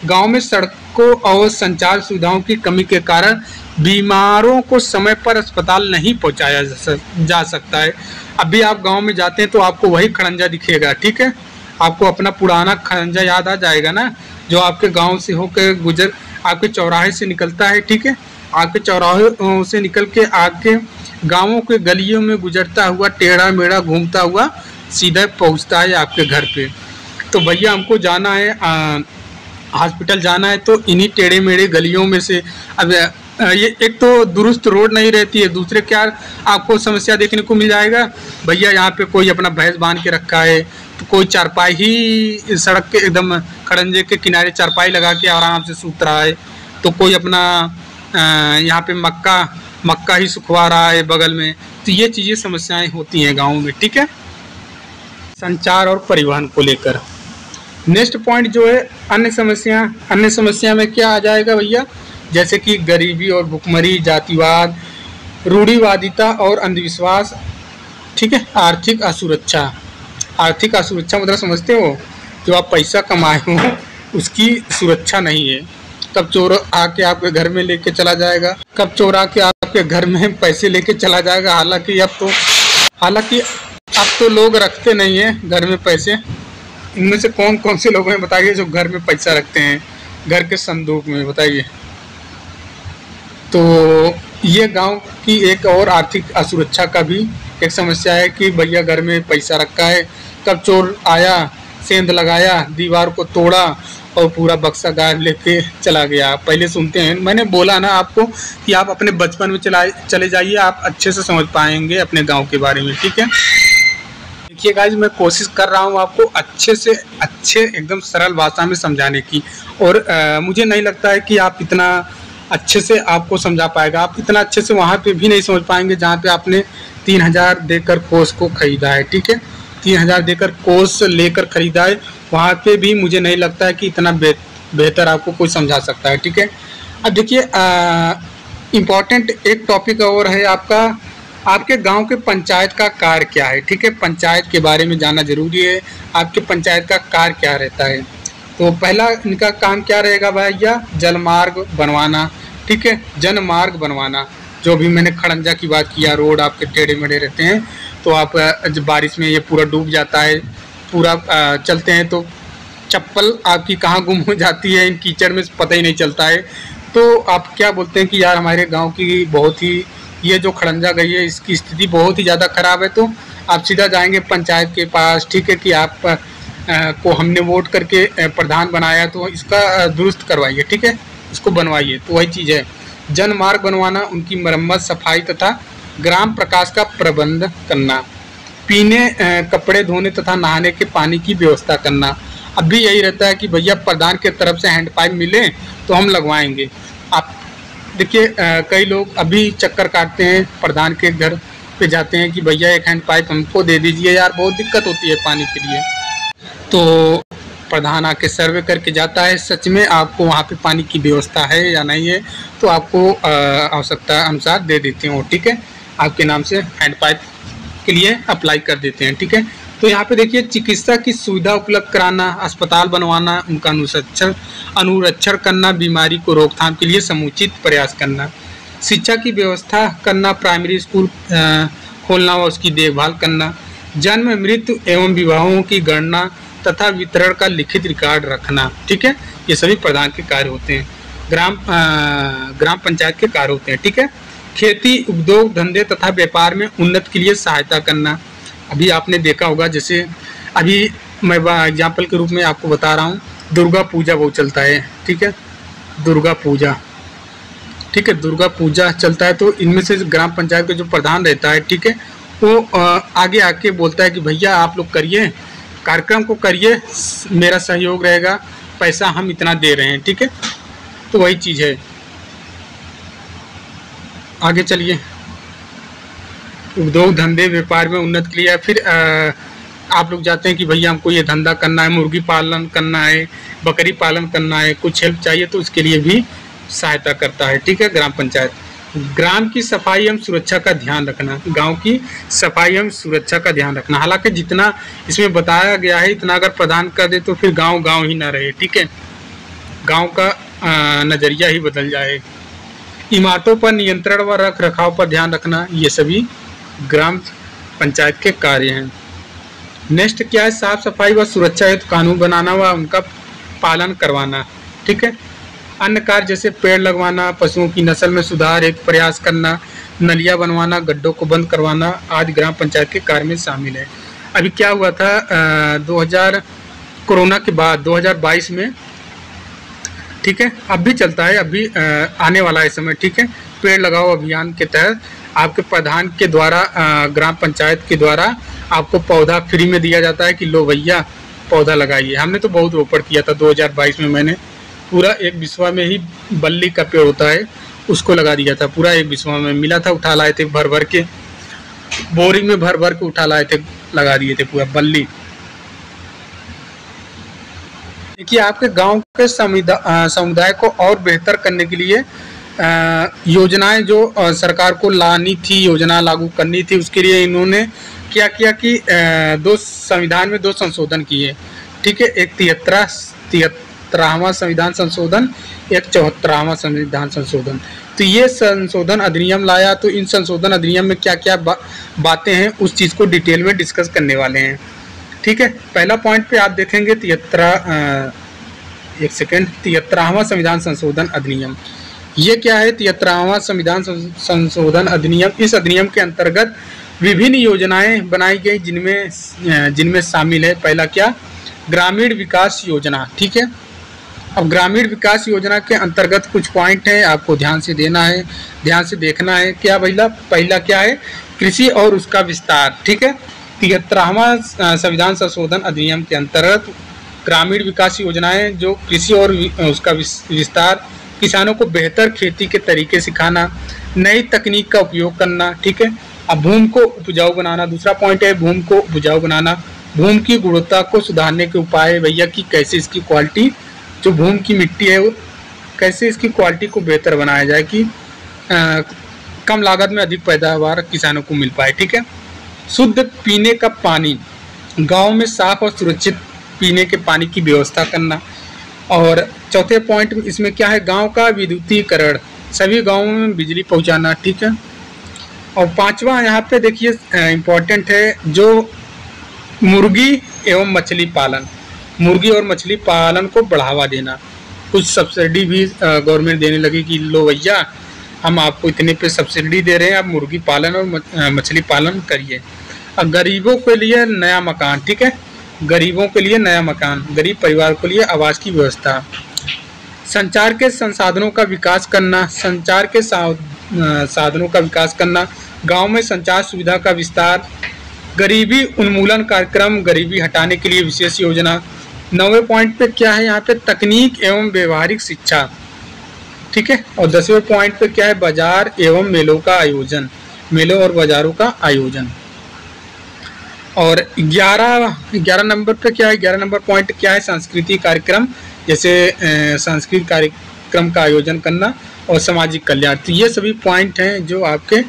गांव में सड़कों और संचार सुविधाओं की कमी के कारण बीमारों को समय पर अस्पताल नहीं पहुंचाया जा सकता है। अभी आप गांव में जाते हैं तो आपको वही खड़ंजा दिखेगा, ठीक है, आपको अपना पुराना खड़ंजा याद आ जाएगा ना, जो आपके गांव से होकर आपके चौराहे से निकलता है, ठीक है, आपके चौराहे से निकल के आके गांवों के गलियों में गुजरता हुआ टेढ़ा मेढ़ा घूमता हुआ सीधा पहुंचता है आपके घर पे। तो भैया हमको जाना है हॉस्पिटल जाना है, तो इन्हीं टेढ़े मेढ़े गलियों में से अब ये एक तो दुरुस्त रोड नहीं रहती है, दूसरे क्या आपको समस्या देखने को मिल जाएगा भैया, यहाँ पे कोई अपना भैंस बांध के रखा है, तो कोई चारपाई ही सड़क के एकदम खड़ंजे के किनारे चारपाई लगा के आराम से सूत रहा है, तो कोई अपना यहाँ पे मक्का ही सुखवा रहा है बगल में, तो ये चीज़ें समस्याएं होती हैं गाँव में, ठीक है। संचार और परिवहन को लेकर नेक्स्ट पॉइंट जो है अन्य समस्या में क्या आ जाएगा भैया? जैसे कि गरीबी और भुखमरी, जातिवाद, रूढ़िवादिता और अंधविश्वास, ठीक है। आर्थिक असुरक्षा मतलब समझते हो, जो आप पैसा कमाए हो उसकी सुरक्षा नहीं है, कब चोर आके आपके घर में लेके चला जाएगा, कब चोर आके आपके घर में पैसे लेके चला जाएगा। हालांकि अब तो लोग रखते नहीं हैं घर में पैसे। इनमें से कौन कौन से लोग हैं बताइए जो घर में पैसा रखते हैं घर के संदूक में, बताइए। तो ये गांव की एक और आर्थिक असुरक्षा का भी एक समस्या है कि भैया घर में पैसा रखा है, कब चोर आया, सेंध लगाया, दीवार को तोड़ा और पूरा बक्सा गाड़ लेके चला गया। पहले सुनते हैं, मैंने बोला ना आपको कि आप अपने बचपन में चले जाइए, आप अच्छे से समझ पाएंगे अपने गांव के बारे में। ठीक है, देखिए गाइस, मैं कोशिश कर रहा हूं आपको अच्छे से अच्छे एकदम सरल भाषा में समझाने की, और मुझे नहीं लगता है कि आप इतना अच्छे से आपको समझा पाएगा। आप इतना अच्छे से वहाँ पे भी नहीं समझ पाएंगे जहाँ पे आपने 3000 देकर कोर्स को खरीदा है। ठीक है, 3000 देकर कोर्स लेकर खरीदा है, वहाँ पे भी मुझे नहीं लगता है कि इतना बेहतर आपको कोई समझा सकता है। ठीक है, अब देखिए इम्पॉर्टेंट एक टॉपिक और है आपका, आपके गांव के पंचायत का कार्य क्या है। ठीक है, पंचायत के बारे में जानना जरूरी है, आपके पंचायत का कार्य क्या रहता है। तो पहला इनका काम क्या रहेगा भैया, जलमार्ग बनवाना। ठीक है, जनमार्ग बनवाना। जो भी मैंने खड़ंजा की बात किया, रोड आपके टेढ़े मेढ़े रहते हैं, तो आप जब बारिश में ये पूरा डूब जाता है, पूरा चलते हैं तो चप्पल आपकी कहाँ गुम हो जाती है, इन कीचड़ में पता ही नहीं चलता है। तो आप क्या बोलते हैं कि यार हमारे गांव की बहुत ही, ये जो खड़ंजा गई है इसकी स्थिति बहुत ही ज़्यादा ख़राब है, तो आप सीधा जाएंगे पंचायत के पास। ठीक है, कि आप को हमने वोट करके प्रधान बनाया, तो इसका दुरुस्त करवाइए। ठीक है, इसको बनवाइए। तो वही चीज़ है, जनमार्ग बनवाना, उनकी मरम्मत, सफाई तथा ग्राम प्रकाश का प्रबंध करना, पीने कपड़े धोने तथा नहाने के पानी की व्यवस्था करना। अब भी यही रहता है कि भैया प्रधान के तरफ से हैंड पाइप मिले तो हम लगवाएंगे। आप देखिए कई लोग अभी चक्कर काटते हैं, प्रधान के घर पे जाते हैं कि भैया एक हैंड पाइप हमको दे दीजिए, यार बहुत दिक्कत होती है पानी के लिए। तो प्रधान आके सर्वे करके जाता है, सच में आपको वहाँ पे पानी की व्यवस्था है या नहीं है, तो आपको आवश्यकता अनुसार दे देते हैं। ठीक है, आपके नाम से हैंड पाइप के लिए अप्लाई कर देते हैं। ठीक है, तो यहाँ पे देखिए चिकित्सा की सुविधा उपलब्ध कराना, अस्पताल बनवाना, उनका अनुरक्षण करना, बीमारी को रोकथाम के लिए समुचित प्रयास करना, शिक्षा की व्यवस्था करना, प्राइमरी स्कूल खोलना व उसकी देखभाल करना, जन्म मृत्यु एवं विवाहों की गणना तथा वितरण का लिखित रिकॉर्ड रखना। ठीक है, ये सभी प्रधान के कार्य होते हैं, ग्राम पंचायत के कार्य होते हैं। ठीक है, खेती, उद्योग धंधे तथा व्यापार में उन्नति के लिए सहायता करना। अभी आपने देखा होगा, जैसे अभी मैं एग्जाम्पल के रूप में आपको बता रहा हूँ, दुर्गा पूजा वो चलता है। ठीक है, दुर्गा पूजा, ठीक है, दुर्गा पूजा चलता है, तो इनमें से ग्राम पंचायत का जो प्रधान रहता है, ठीक है, वो आगे आके बोलता है कि भैया आप लोग करिए, कार्यक्रम को करिए, मेरा सहयोग रहेगा, पैसा हम इतना दे रहे हैं। ठीक है, तो वही चीज़ है। आगे चलिए, उद्योग धंधे व्यापार में उन्नति के लिए, फिर आप लोग जाते हैं कि भैया हमको ये धंधा करना है, मुर्गी पालन करना है, बकरी पालन करना है, कुछ हेल्प चाहिए तो उसके लिए भी सहायता करता है। ठीक है, ग्राम पंचायत। ग्राम की सफाई एवं सुरक्षा का ध्यान रखना, गांव की सफाई एवं सुरक्षा का ध्यान रखना। हालांकि जितना इसमें बताया गया है, इतना अगर प्रदान कर दे तो फिर गांव गांव ही ना रहे। ठीक है, गांव का नज़रिया ही बदल जाए। इमारतों पर नियंत्रण व रख रखाव पर ध्यान रखना, ये सभी ग्राम पंचायत के कार्य हैं। नेक्स्ट क्या है, साफ सफाई व सुरक्षा हेतु कानून बनाना व उनका पालन करवाना। ठीक है, अन्य कार्य जैसे पेड़ लगवाना, पशुओं की नस्ल में सुधार एक प्रयास करना, नलियाँ बनवाना, गड्ढों को बंद करवाना आदि ग्राम पंचायत के कार्य में शामिल है। अभी क्या हुआ था 2000 कोरोना के बाद 2022 में, ठीक है, अब भी चलता है, अभी आने वाला है समय। ठीक है, पेड़ लगाओ अभियान के तहत आपके प्रधान के द्वारा ग्राम पंचायत के द्वारा आपको पौधा फ्री में दिया जाता है कि लो भैया पौधा लगाइए। हमने तो बहुत रोपण किया था 2022 में, मैंने पूरा एक बिस्वा में ही बल्ली का पेड़ होता है उसको लगा दिया था, पूरा एक बिस्वा में मिला था, उठा लाए थे, भर भर के बोरिंग में भर भर के उठा लाए थे, लगा दिए थे पूरा बल्ली। देखिए, आपके गांव के समुदाय को और बेहतर करने के लिए योजनाएं जो सरकार को लानी थी, योजना लागू करनी थी, उसके लिए इन्होंने क्या किया कि दो संविधान में 2 संशोधन किए। ठीक है, एक 73वां संविधान संशोधन, एक 74वां संविधान संशोधन। तो ये संशोधन अधिनियम लाया, तो इन संशोधन अधिनियम में क्या क्या बातें हैं उस चीज़ को डिटेल में डिस्कस करने वाले हैं। ठीक है, पहला पॉइंट पे आप देखेंगे 73वां संविधान संशोधन अधिनियम। ये क्या है? 73वां संविधान संशोधन अधिनियम। इस अधिनियम के अंतर्गत विभिन्न योजनाएं बनाई गई जिनमें शामिल है, पहला क्या? ग्रामीण विकास योजना। ठीक है, अब ग्रामीण विकास योजना के अंतर्गत कुछ पॉइंट है, आपको ध्यान से देना है, ध्यान से देखना है। क्या भैया? पहला क्या है? कृषि और उसका विस्तार। ठीक है, 73वां संविधान संशोधन अधिनियम के अंतर्गत ग्रामीण विकास योजनाएं जो कृषि और उसका विस्तार, किसानों को बेहतर खेती के तरीके सिखाना, नई तकनीक का उपयोग करना। ठीक है, अब भूमि को उपजाऊ बनाना, दूसरा पॉइंट है भूमि को उपजाऊ बनाना। भूमि की गुणवत्ता को सुधारने के उपाय भैया कि कैसे इसकी क्वालिटी, जो भूमि की मिट्टी है वो कैसे इसकी क्वालिटी को बेहतर बनाया जाए कि कम लागत में अधिक पैदावार किसानों को मिल पाए। ठीक है, शुद्ध पीने का पानी, गांव में साफ और सुरक्षित पीने के पानी की व्यवस्था करना। और चौथे पॉइंट इसमें क्या है? गांव का विद्युतीकरण, सभी गांवों में बिजली पहुंचाना। ठीक है, और पांचवा यहाँ पे देखिए इम्पोर्टेंट है, जो मुर्गी एवं मछली पालन, मुर्गी और मछली पालन को बढ़ावा देना। कुछ सब्सिडी भी गवर्नमेंट देने लगी कि लो भैया हम आपको इतने पे सब्सिडी दे रहे हैं, आप मुर्गी पालन और मछली पालन करिए। अब गरीबों के लिए नया मकान। ठीक है, गरीबों के लिए नया मकान, गरीब परिवार के लिए आवास की व्यवस्था। संचार के संसाधनों का विकास करना, संचार के साधनों का विकास करना, गांव में संचार सुविधा का विस्तार, गरीबी उन्मूलन कार्यक्रम, गरीबी हटाने के लिए विशेष योजना। 9वें पॉइंट पे क्या है? यहाँ पे तकनीक एवं व्यवहारिक शिक्षा। ठीक है, और 10वें पॉइंट पे क्या है? बाजार एवं मेलों का आयोजन, मेलों और बाजारों का आयोजन। और 11 नंबर पे क्या है? 11 नंबर पॉइंट क्या है? सांस्कृतिक कार्यक्रम, जैसे सांस्कृतिक कार्यक्रम का आयोजन करना और सामाजिक कल्याण। तो ये सभी पॉइंट हैं जो आपके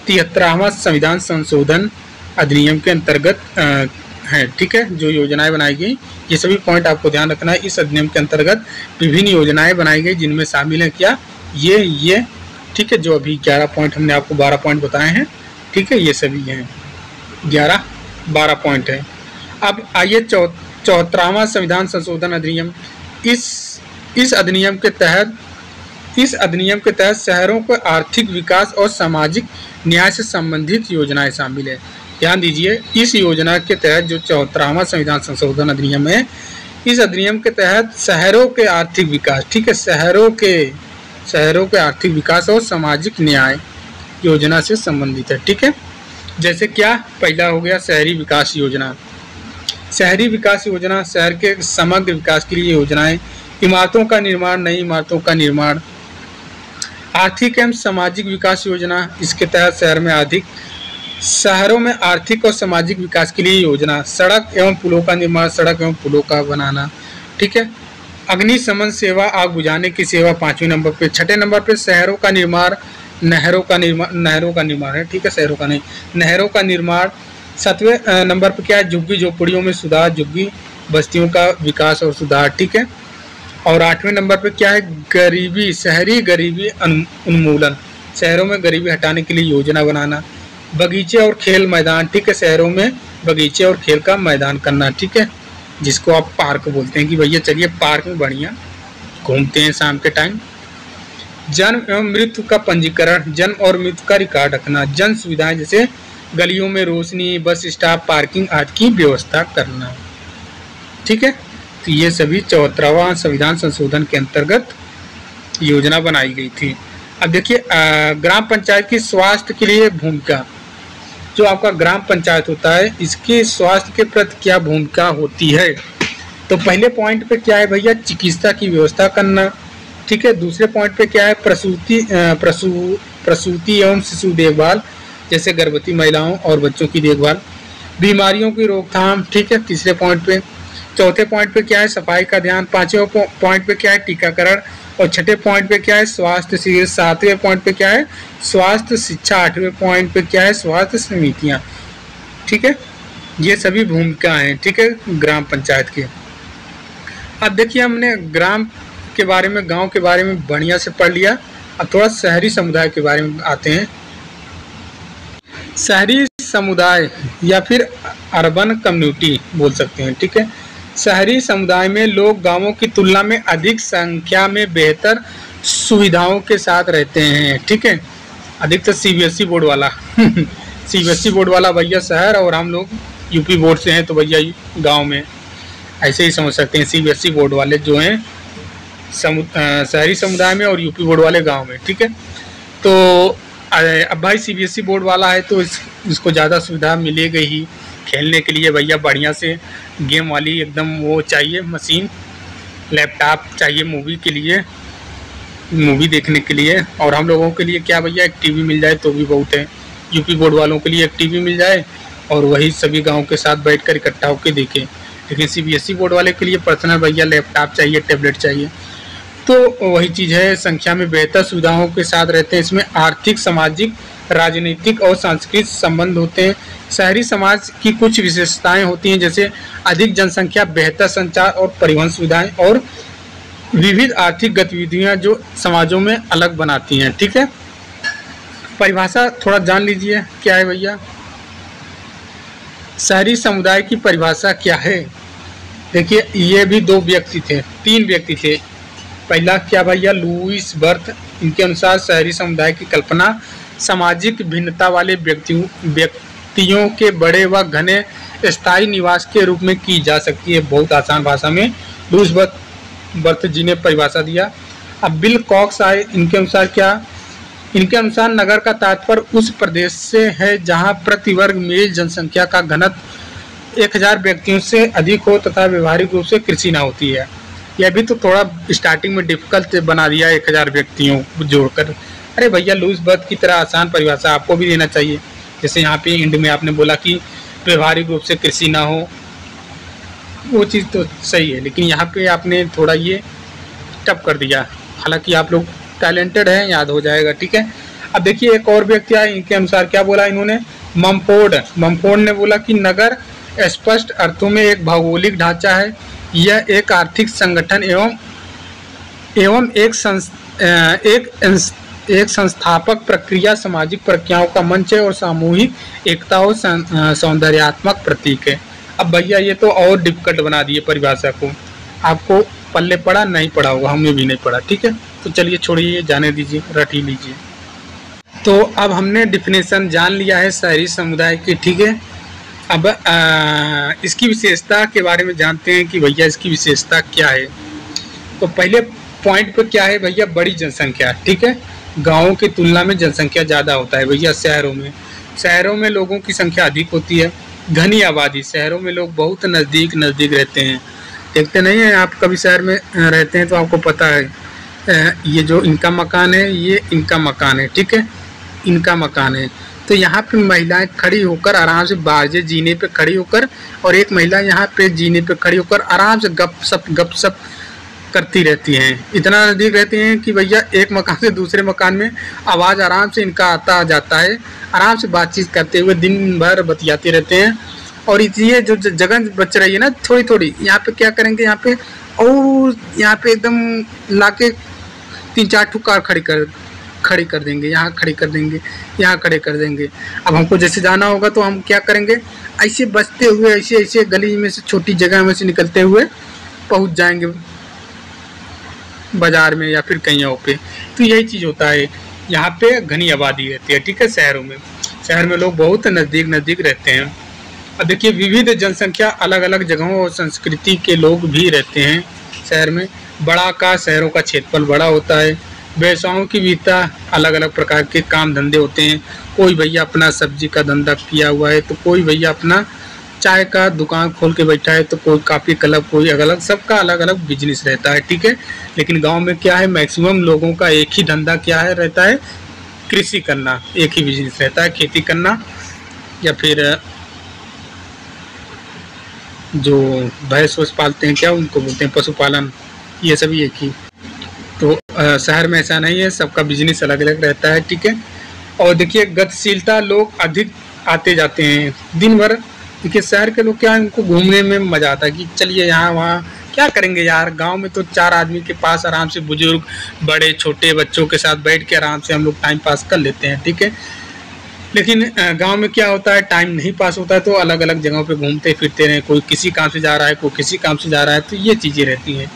73वां संविधान संशोधन अधिनियम के अंतर्गत हैं। ठीक है, जो योजनाएं बनाई गई, ये सभी पॉइंट आपको ध्यान रखना है। इस अधिनियम के अंतर्गत विभिन्न योजनाएं बनाई गई जिनमें शामिल है क्या? ये ठीक है, जो अभी 11 पॉइंट हमने आपको 12 पॉइंट बताए हैं। ठीक है, ये सभी हैं 11-12 पॉइंट हैं। अब आइए 74वां संविधान संशोधन अधिनियम। इस अधिनियम के तहत शहरों को आर्थिक विकास और सामाजिक न्याय से संबंधित योजनाएं शामिल है। ध्यान दीजिए, इस योजना के तहत जो 74वां संविधान संशोधन अधिनियम है, इस अधिनियम के तहत शहरों के आर्थिक विकास, ठीक है, शहरों के आर्थिक विकास और सामाजिक न्याय योजना से संबंधित है। ठीक है, जैसे क्या? पहला हो गया शहरी विकास योजना। शहरी विकास योजना शहर के समग्र विकास के लिए योजनाएं, इमारतों का निर्माण, नई इमारतों का निर्माण। आर्थिक एवं सामाजिक विकास योजना, इसके तहत शहरों में आर्थिक और सामाजिक विकास के लिए योजना। सड़क एवं पुलों का निर्माण, सड़क एवं पुलों का बनाना। ठीक है, अग्निशमन सेवा, आग बुझाने की सेवा 5वें नंबर पे। 6ठे नंबर पे शहरों का निर्माण, नहरों का निर्माण है। ठीक है, शहरों का नहीं, नहरों का निर्माण। 7वें नंबर पे क्या है? झुग्गी झोपड़ियों में सुधार, झुग्गी बस्तियों का विकास और सुधार। ठीक है, और 8वें नंबर पे क्या है? गरीबी, शहरी गरीबी उन्मूलन, शहरों में गरीबी हटाने के लिए योजना बनाना। बगीचे और खेल मैदान, ठीक है, शहरों में बगीचे और खेल का मैदान करना। ठीक है, जिसको आप पार्क बोलते हैं कि भैया चलिए पार्क में बढ़िया घूमते हैं शाम के टाइम। जन्म एवं मृत्यु का पंजीकरण, जन्म और मृत्यु का रिकॉर्ड रखना। जन सुविधाएं जैसे गलियों में रोशनी, बस स्टॉप, पार्किंग आदि की व्यवस्था करना। ठीक है, तो ये सभी 74वां संविधान संशोधन के अंतर्गत योजना बनाई गई थी। अब देखिए ग्राम पंचायत की स्वास्थ्य के लिए भूमिका। जो आपका ग्राम पंचायत होता है, इसके स्वास्थ्य के प्रति क्या भूमिका होती है? तो पहले पॉइंट पे क्या है भैया? चिकित्सा की व्यवस्था करना। ठीक है, दूसरे पॉइंट पे क्या है? प्रसूति एवं शिशु देखभाल, जैसे गर्भवती महिलाओं और बच्चों की देखभाल। बीमारियों की रोकथाम। ठीक है, तीसरे पॉइंट पे। चौथे पॉइंट पे क्या है? सफाई का ध्यान। 5वें पॉइंट पे क्या है? टीकाकरण। और 6ठे पॉइंट पे क्या है? स्वास्थ्य शिविर। 7वें पॉइंट पे क्या है? स्वास्थ्य शिक्षा। 8वें पॉइंट पे क्या है? स्वास्थ्य समितियाँ। ठीक है, ये सभी भूमिका हैं। ठीक है, ग्राम पंचायत की। अब देखिए हमने ग्राम के बारे में, गांव के बारे में बढ़िया से पढ़ लिया। अब थोड़ा शहरी समुदाय के बारे में आते हैं। शहरी समुदाय या फिर अर्बन कम्युनिटी बोल सकते हैं। ठीक है, शहरी समुदाय में लोग गांवों की तुलना में अधिक संख्या में बेहतर सुविधाओं के साथ रहते हैं। ठीक है, अधिकतर सीबीएसई बोर्ड वाला सीबीएसई बोर्ड वाला भैया शहर, और हम लोग यूपी बोर्ड से हैं तो भैया गांव में, ऐसे ही समझ सकते हैं। सीबीएसई बोर्ड वाले जो हैं शहरी समुदाय में और यूपी बोर्ड वाले गांव में। ठीक है, तो अब भाई सीबीएसई बोर्ड वाला है तो इसको ज़्यादा सुविधा मिलेगी ही। खेलने के लिए भैया बढ़िया से गेम वाली एकदम वो चाहिए मशीन, लैपटॉप चाहिए मूवी के लिए, मूवी देखने के लिए। और हम लोगों के लिए क्या भैया, एक टीवी मिल जाए तो भी बहुत है। यूपी बोर्ड वालों के लिए एक टीवी मिल जाए और वही सभी गाँव के साथ बैठकर इकट्ठा होकर देखें। लेकिन सीबीएसई बोर्ड वाले के लिए पर्सनल भैया लैपटॉप चाहिए, टैबलेट चाहिए। तो वही चीज़ है, संख्या में बेहतर सुविधाओं के साथ रहते हैं। इसमें आर्थिक, सामाजिक, राजनीतिक और सांस्कृतिक संबंध होते हैं। शहरी समाज की कुछ विशेषताएं होती हैं, जैसे अधिक जनसंख्या, बेहतर संचार और परिवहन सुविधाएं और विविध आर्थिक गतिविधियां जो समाजों में अलग बनाती हैं। ठीक है, परिभाषा थोड़ा जान लीजिए क्या है भैया। शहरी समुदाय की परिभाषा क्या है? देखिए, ये भी तीन व्यक्ति थे। पहला क्या भैया, लुईस बर्थ। इनके अनुसार शहरी समुदाय की कल्पना सामाजिक भिन्नता वाले व्यक्तियों के बड़े व घने स्थायी निवास के रूप में की जा सकती है। बहुत आसान भाषा में लुईस बर्थ जी ने परिभाषा दिया। अब बिल कॉक्स आए, इनके अनुसार क्या? इनके अनुसार नगर का तात्पर्य उस प्रदेश से है जहां प्रति वर्ग मील जनसंख्या का घनत्व 1000 व्यक्तियों से अधिक हो तथा व्यवहारिक रूप से कृषि न होती है। यह भी तो थोड़ा स्टार्टिंग में डिफिकल्ट बना दिया, 1000 व्यक्तियों को जोड़कर। अरे भैया, लुईस बर्थ की तरह आसान परिभाषा आपको भी देना चाहिए। जैसे यहाँ पे एंड में आपने बोला कि व्यवहारिक रूप से कृषि ना हो, वो चीज़ तो सही है, लेकिन यहाँ पे आपने थोड़ा ये टफ कर दिया। हालांकि आप लोग टैलेंटेड हैं, याद हो जाएगा। ठीक है, अब देखिए एक और व्यक्ति आए, इनके अनुसार क्या बोला इन्होंने? ममफोर्ड ने बोला कि नगर स्पष्ट अर्थों में एक भौगोलिक ढांचा है। यह एक आर्थिक संगठन एवं एक संस्थापक प्रक्रिया, सामाजिक प्रक्रियाओं का मंच है और सामूहिक एकता और सौंदर्यात्मक प्रतीक है। अब भैया ये तो और डिफिकल्ट बना दिए परिभाषा को। आपको पल्ले पड़ा नहीं पड़ा होगा, हमें भी नहीं पड़ा। ठीक है, तो चलिए छोड़िए, जाने दीजिए, रट ही लीजिए। तो अब हमने डिफिनेशन जान लिया है शहरी समुदाय की। ठीक है, अब इसकी विशेषता के बारे में जानते हैं कि भैया इसकी विशेषता क्या है। तो पहले पॉइंट पे क्या है भैया, बड़ी जनसंख्या। ठीक है, गाँवों की तुलना में जनसंख्या ज़्यादा होता है भैया शहरों में लोगों की संख्या अधिक होती है। घनी आबादी, शहरों में लोग बहुत नज़दीक रहते हैं। देखते नहीं हैं आप, कभी शहर में रहते हैं तो आपको पता है ये जो इनका मकान है, ये इनका मकान है। ठीक है, इनका मकान है। तो यहाँ पे महिलाएं खड़ी होकर आराम से बारजे जीने पे खड़ी होकर, और एक महिला यहाँ पे जीने पे खड़ी होकर आराम से गपशप करती रहती हैं। इतना नज़दीक रहती हैं कि भैया एक मकान से दूसरे मकान में आवाज़ आराम से इनका आता जाता है। आराम से बातचीत करते हुए दिन भर बतियाते रहते हैं। और इसलिए जो जगह बच रही है ना थोड़ी थोड़ी, यहाँ पे क्या करेंगे, यहाँ पे और यहाँ पे एकदम लाके 3-4 ठो कार खड़ी कर देंगे, यहाँ खड़ी कर देंगे, यहाँ खड़े कर देंगे। अब हमको जैसे जाना होगा तो हम क्या करेंगे, ऐसे बचते हुए ऐसे गली में से, छोटी जगह में से निकलते हुए पहुँच जाएंगे बाजार में या फिर कहीं और पे। तो यही चीज़ होता है, यहाँ पे घनी आबादी रहती है। ठीक है, शहर में लोग बहुत नज़दीक रहते हैं। अब देखिए, विविध जनसंख्या, अलग अलग जगहों और संस्कृति के लोग भी रहते हैं शहर में। शहरों का क्षेत्रफल बड़ा होता है। व्यवसायों की विविधता, अलग अलग प्रकार के काम धंधे होते हैं। कोई भैया अपना सब्जी का धंधा किया हुआ है, तो कोई भैया अपना चाय का दुकान खोल के बैठा है, तो कोई कॉफ़ी क्लब, कोई अलग, सबका अलग अलग बिजनेस रहता है। ठीक है, लेकिन गांव में क्या है, मैक्सिमम लोगों का एक ही धंधा क्या है रहता है, कृषि करना। एक ही बिजनेस रहता है, खेती करना, या फिर जो भैंस वैस पालते हैं, क्या उनको बोलते हैं, पशुपालन, ये सभी एक ही। तो शहर में ऐसा नहीं है, सबका बिजनेस अलग अलग रहता है। ठीक है, और देखिए गतिशीलता, लोग अधिक आते जाते हैं दिन भर। देखिए शहर के लोग क्या है, उनको घूमने में मज़ा आता है कि चलिए यहाँ वहाँ क्या करेंगे यार। गांव में तो 4 आदमी के पास आराम से, बुजुर्ग बड़े छोटे बच्चों के साथ बैठ के आराम से हम लोग टाइम पास कर लेते हैं। ठीक है, लेकिन गांव में क्या होता है, टाइम नहीं पास होता है तो अलग अलग जगहों पे घूमते फिरते रहे, कोई किसी काम से जा रहा है, कोई किसी काम से जा रहा है, तो ये चीज़ें रहती हैं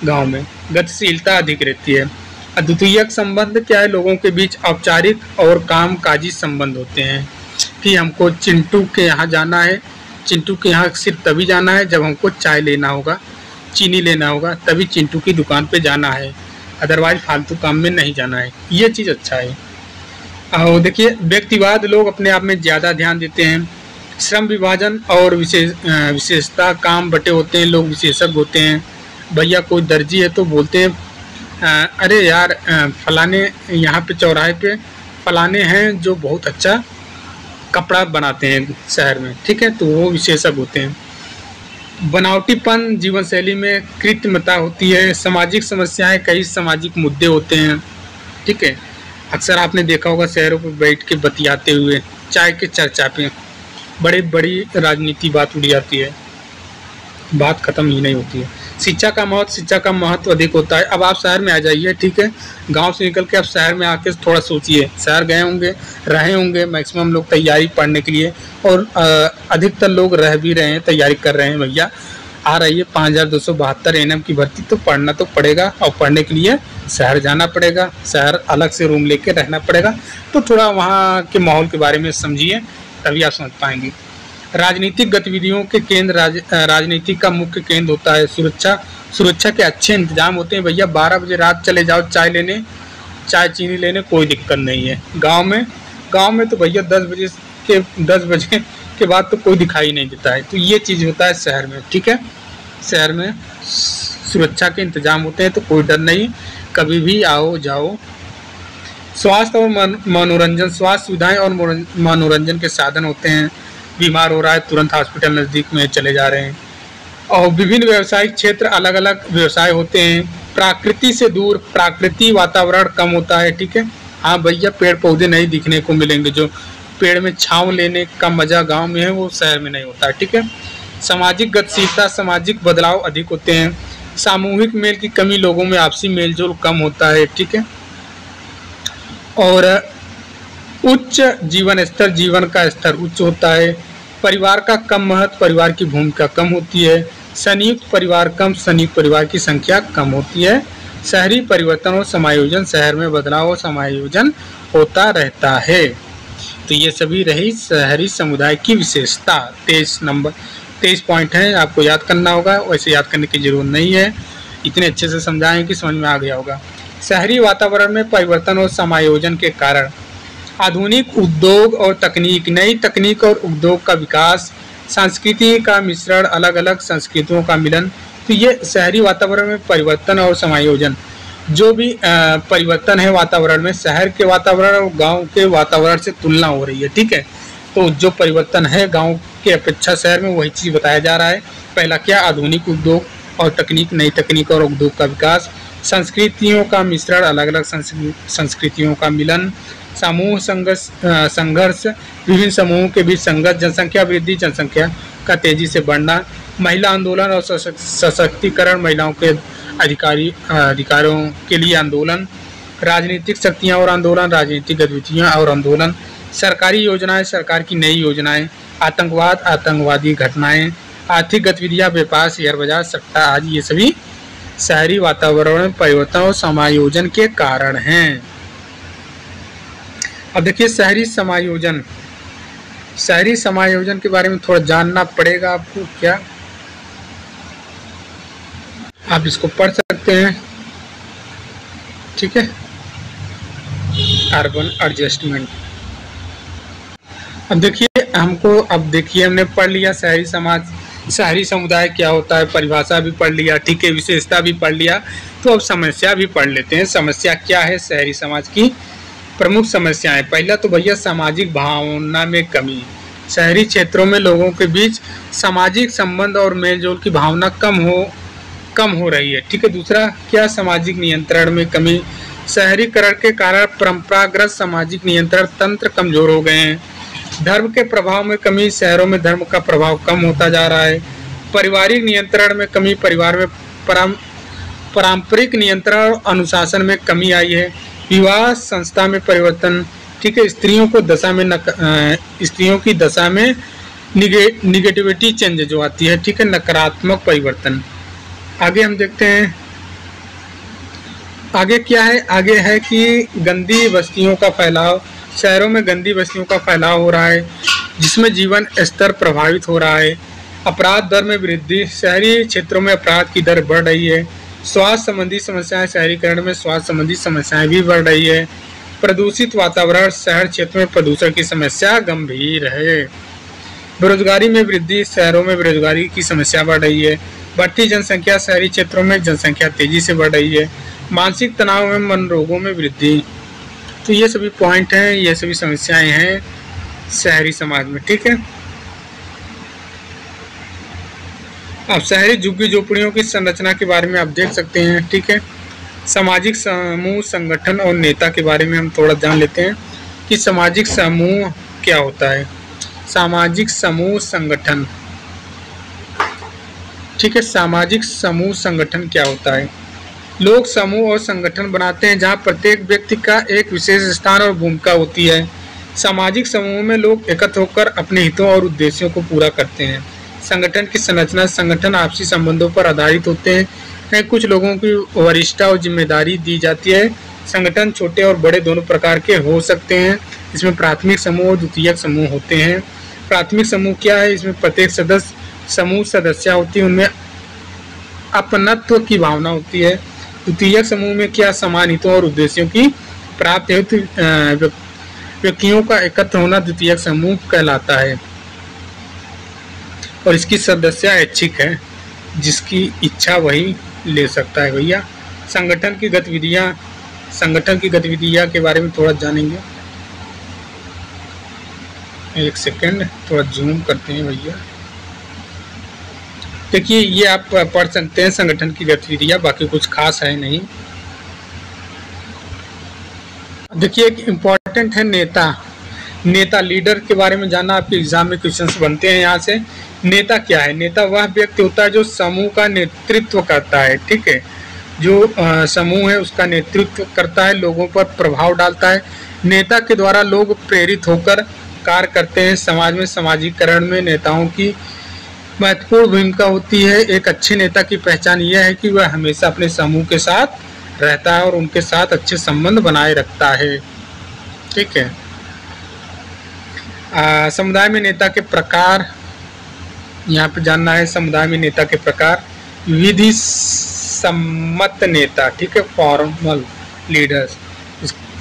गांव में, गतिशीलता अधिक रहती है। अद्वितीयक संबंध क्या है, लोगों के बीच औपचारिक और कामकाजी संबंध होते हैं कि हमको चिंटू के यहाँ जाना है, चिंटू के यहाँ सिर्फ तभी जाना है जब हमको चाय लेना होगा, चीनी लेना होगा, तभी चिंटू की दुकान पे जाना है, अदरवाइज फालतू काम में नहीं जाना है। ये चीज़ अच्छा है। और देखिए व्यक्तिवाद, लोग अपने आप में ज़्यादा ध्यान देते हैं। श्रम विभाजन और विशेषता, काम बटे होते हैं, लोग विशेषज्ञ होते हैं। भैया कोई दर्जी है तो बोलते हैं अरे यार फलाने यहाँ पे चौराहे पे फलाने हैं जो बहुत अच्छा कपड़ा बनाते हैं शहर में, ठीक है, तो वो विशेषज्ञ होते हैं। बनावटीपन, जीवन शैली में कृत्रिमता होती है। सामाजिक समस्याएं, कई सामाजिक मुद्दे होते हैं, ठीक है। अक्सर आपने देखा होगा शहरों पर बैठ के बतियाते हुए चाय के चर्चा पे बड़ी बड़ी राजनीति बात उड़ जाती है, बात खत्म ही नहीं होती है। शिक्षा का महत्व अधिक होता है। अब आप शहर में आ जाइए, ठीक है, गांव से निकल के आप शहर में आके थोड़ा सोचिए, शहर गए होंगे, रहे होंगे, मैक्सिमम लोग तैयारी पढ़ने के लिए, और अधिकतर लोग रह भी रहे हैं, तैयारी कर रहे हैं। भैया आ रही है 5272 एनएम की भर्ती, तो पढ़ना तो पड़ेगा, और पढ़ने के लिए शहर जाना पड़ेगा, शहर अलग से रूम लेके रहना पड़ेगा। तो थोड़ा वहाँ के माहौल के बारे में समझिए, तभी आप समझ पाएंगे। राजनीतिक गतिविधियों के केंद्र, राजनीति का मुख्य केंद्र होता है। सुरक्षा के अच्छे इंतजाम होते हैं। भैया 12 बजे रात चले जाओ चाय लेने, चाय चीनी लेने, कोई दिक्कत नहीं है। गांव में तो भैया 10 बजे के बाद तो कोई दिखाई नहीं देता है। तो ये चीज़ होता है शहर में, ठीक है। शहर में सुरक्षा के इंतजाम होते हैं, तो कोई डर नहीं, कभी भी आओ जाओ। स्वास्थ्य और मनोरंजन, स्वास्थ्य सुविधाएं और मनोरंजन के साधन होते हैं। बीमार हो रहा है, तुरंत हॉस्पिटल नज़दीक में चले जा रहे हैं। और विभिन्न व्यावसायिक क्षेत्र, अलग अलग व्यवसाय होते हैं। प्रकृति से दूर, प्राकृतिक वातावरण कम होता है, ठीक है। हाँ भैया पेड़ पौधे नहीं दिखने को मिलेंगे, जो पेड़ में छांव लेने का मजा गांव में है वो शहर में नहीं होता है, ठीक है। सामाजिक गतिशीलता, सामाजिक बदलाव अधिक होते हैं। सामूहिक मेल की कमी, लोगों में आपसी मेलजोल कम होता है, ठीक है। और उच्च जीवन स्तर, जीवन का स्तर उच्च होता है। परिवार का कम महत्व, परिवार की भूमिका कम होती है। संयुक्त परिवार कम, संयुक्त परिवार की संख्या कम होती है। शहरी परिवर्तन और समायोजन, शहर में बदलाव और समायोजन होता रहता है। तो ये सभी रही शहरी समुदाय की विशेषता। 23 पॉइंट हैं, आपको याद करना होगा। वैसे याद करने की जरूरत नहीं है, इतने अच्छे से समझाएं कि समझ में आ गया होगा। शहरी वातावरण में परिवर्तन और समायोजन के कारण आधुनिक उद्योग और तकनीक, नई तकनीक और उद्योग का विकास, संस्कृति का मिश्रण, अलग अलग संस्कृतियों का मिलन। तो ये शहरी वातावरण में परिवर्तन और समायोजन, जो भी परिवर्तन है वातावरण में, शहर के वातावरण और गांव के वातावरण से तुलना हो रही है, ठीक है। तो जो परिवर्तन है गांव के अपेक्षा शहर में, वही चीज़ बताया जा रहा है। पहला क्या, आधुनिक उद्योग और तकनीक, नई तकनीक और उद्योग का विकास, संस्कृतियों का मिश्रण, अलग अलग संस्कृतियों का मिलन, समूह संघर्ष, विभिन्न समूहों के बीच संघर्ष, जनसंख्या वृद्धि, जनसंख्या का तेजी से बढ़ना, महिला आंदोलन और सशक्तिकरण, महिलाओं के अधिकारों के लिए आंदोलन, राजनीतिक शक्तियाँ और आंदोलन, राजनीतिक गतिविधियाँ और आंदोलन, सरकारी योजनाएं, सरकार की नई योजनाएं, आतंकवाद, आतंकवादी घटनाएं, आर्थिक गतिविधियाँ, व्यापार, शेयर बाजार, सट्टा आदि, ये सभी शहरी वातावरण में परिवर्तन और समायोजन के कारण हैं। अब देखिए शहरी समायोजन के बारे में थोड़ा जानना पड़ेगा आपको। क्या आप इसको पढ़ सकते हैं, ठीक है। Urban adjustment. अब देखिए हमने पढ़ लिया शहरी समुदाय क्या होता है, परिभाषा भी पढ़ लिया, ठीक है, विशेषता भी पढ़ लिया। तो अब समस्या भी पढ़ लेते हैं। समस्या क्या है, शहरी समाज की प्रमुख समस्याएं। पहला तो भैया सामाजिक भावना में कमी। शहरी क्षेत्रों में लोगों के बीच सामाजिक संबंध और मेलजोल की भावना कम हो रही है, ठीक है। दूसरा क्या, सामाजिक नियंत्रण में कमी। शहरीकरण के कारण परंपरागत सामाजिक नियंत्रण तंत्र कमजोर हो गए हैं। धर्म के प्रभाव में कमी, शहरों में धर्म का प्रभाव कम होता जा रहा है। पारिवारिक नियंत्रण में कमी, परिवार में पारंपरिक नियंत्रण और अनुशासन में कमी आई है। विवाह संस्था में परिवर्तन, ठीक है। स्त्रियों की दशा में निगेटिविटी चेंज जो आती है, ठीक है, नकारात्मक परिवर्तन। आगे हम देखते हैं, आगे क्या है, आगे है कि गंदी बस्तियों का फैलाव। शहरों में गंदी बस्तियों का फैलाव हो रहा है, जिसमें जीवन स्तर प्रभावित हो रहा है। अपराध दर में वृद्धि, शहरी क्षेत्रों में अपराध की दर बढ़ रही है। स्वास्थ्य संबंधी समस्याएं, शहरीकरण में स्वास्थ्य संबंधी समस्याएं भी बढ़ रही है। प्रदूषित वातावरण, शहर क्षेत्र में प्रदूषण की समस्या गंभीर है। बेरोजगारी में वृद्धि, शहरों में बेरोजगारी की समस्या बढ़ रही है। बढ़ती जनसंख्या, शहरी क्षेत्रों में जनसंख्या तेजी से बढ़ रही है। मानसिक तनाव में, मन रोगों में वृद्धि। तो ये सभी पॉइंट हैं, ये सभी समस्याएं हैं शहरी समाज में, ठीक है। अब शहरी झुग्गी झोपड़ियों की संरचना के बारे में आप देख सकते हैं, ठीक है। सामाजिक समूह, संगठन और नेता के बारे में हम थोड़ा जान लेते हैं कि सामाजिक समूह क्या होता है। सामाजिक समूह संगठन, ठीक है, सामाजिक समूह संगठन क्या होता है। लोग समूह और संगठन बनाते हैं जहां प्रत्येक व्यक्ति का एक विशेष स्थान और भूमिका होती है। सामाजिक समूह में लोग एकत्र होकर अपने हितों और उद्देश्यों को पूरा करते हैं। संगठन की संरचना, संगठन आपसी संबंधों पर आधारित होते हैं। कुछ लोगों की वरिष्ठता और जिम्मेदारी दी जाती है। संगठन छोटे और बड़े दोनों प्रकार के हो सकते हैं। इसमें प्राथमिक समूह और द्वितीयक समूह होते हैं। प्राथमिक समूह क्या है, इसमें प्रत्येक समूह सदस्य होती है, उनमें अपनत्व की भावना होती है। द्वितीयक समूह में क्या, समान हितों और उद्देश्यों की प्राप्ति हेतु व्यक्तियों का एकत्र होना द्वितीयक समूह कहलाता है। और इसकी सदस्य ऐच्छिक है, जिसकी इच्छा वही ले सकता है। भैया संगठन की गतिविधियां के बारे में थोड़ा जानेंगे। एक सेकंड, थोड़ा जूम करते हैं भैया। देखिए ये आप पढ़ सकते हैं संगठन की गतिविधियां, बाकी कुछ खास है नहीं। देखिए एक इम्पॉर्टेंट है नेता लीडर के बारे में जानना। आपके एग्जाम में क्वेश्चंस बनते हैं यहाँ से। नेता क्या है, नेता वह व्यक्ति होता है जो समूह का नेतृत्व करता है, ठीक है, जो समूह है उसका नेतृत्व करता है, लोगों पर प्रभाव डालता है। नेता के द्वारा लोग प्रेरित होकर कार्य करते हैं। समाज में सामाजिकरण में नेताओं की महत्वपूर्ण भूमिका होती है। एक अच्छे नेता की पहचान यह है कि वह हमेशा अपने समूह के साथ रहता है और उनके साथ अच्छे संबंध बनाए रखता है, ठीक है। समुदाय में नेता के प्रकार यहाँ पे जानना है। समुदाय में नेता के प्रकार, विधि सम्मत नेता, ठीक है, फॉर्मल लीडर्स।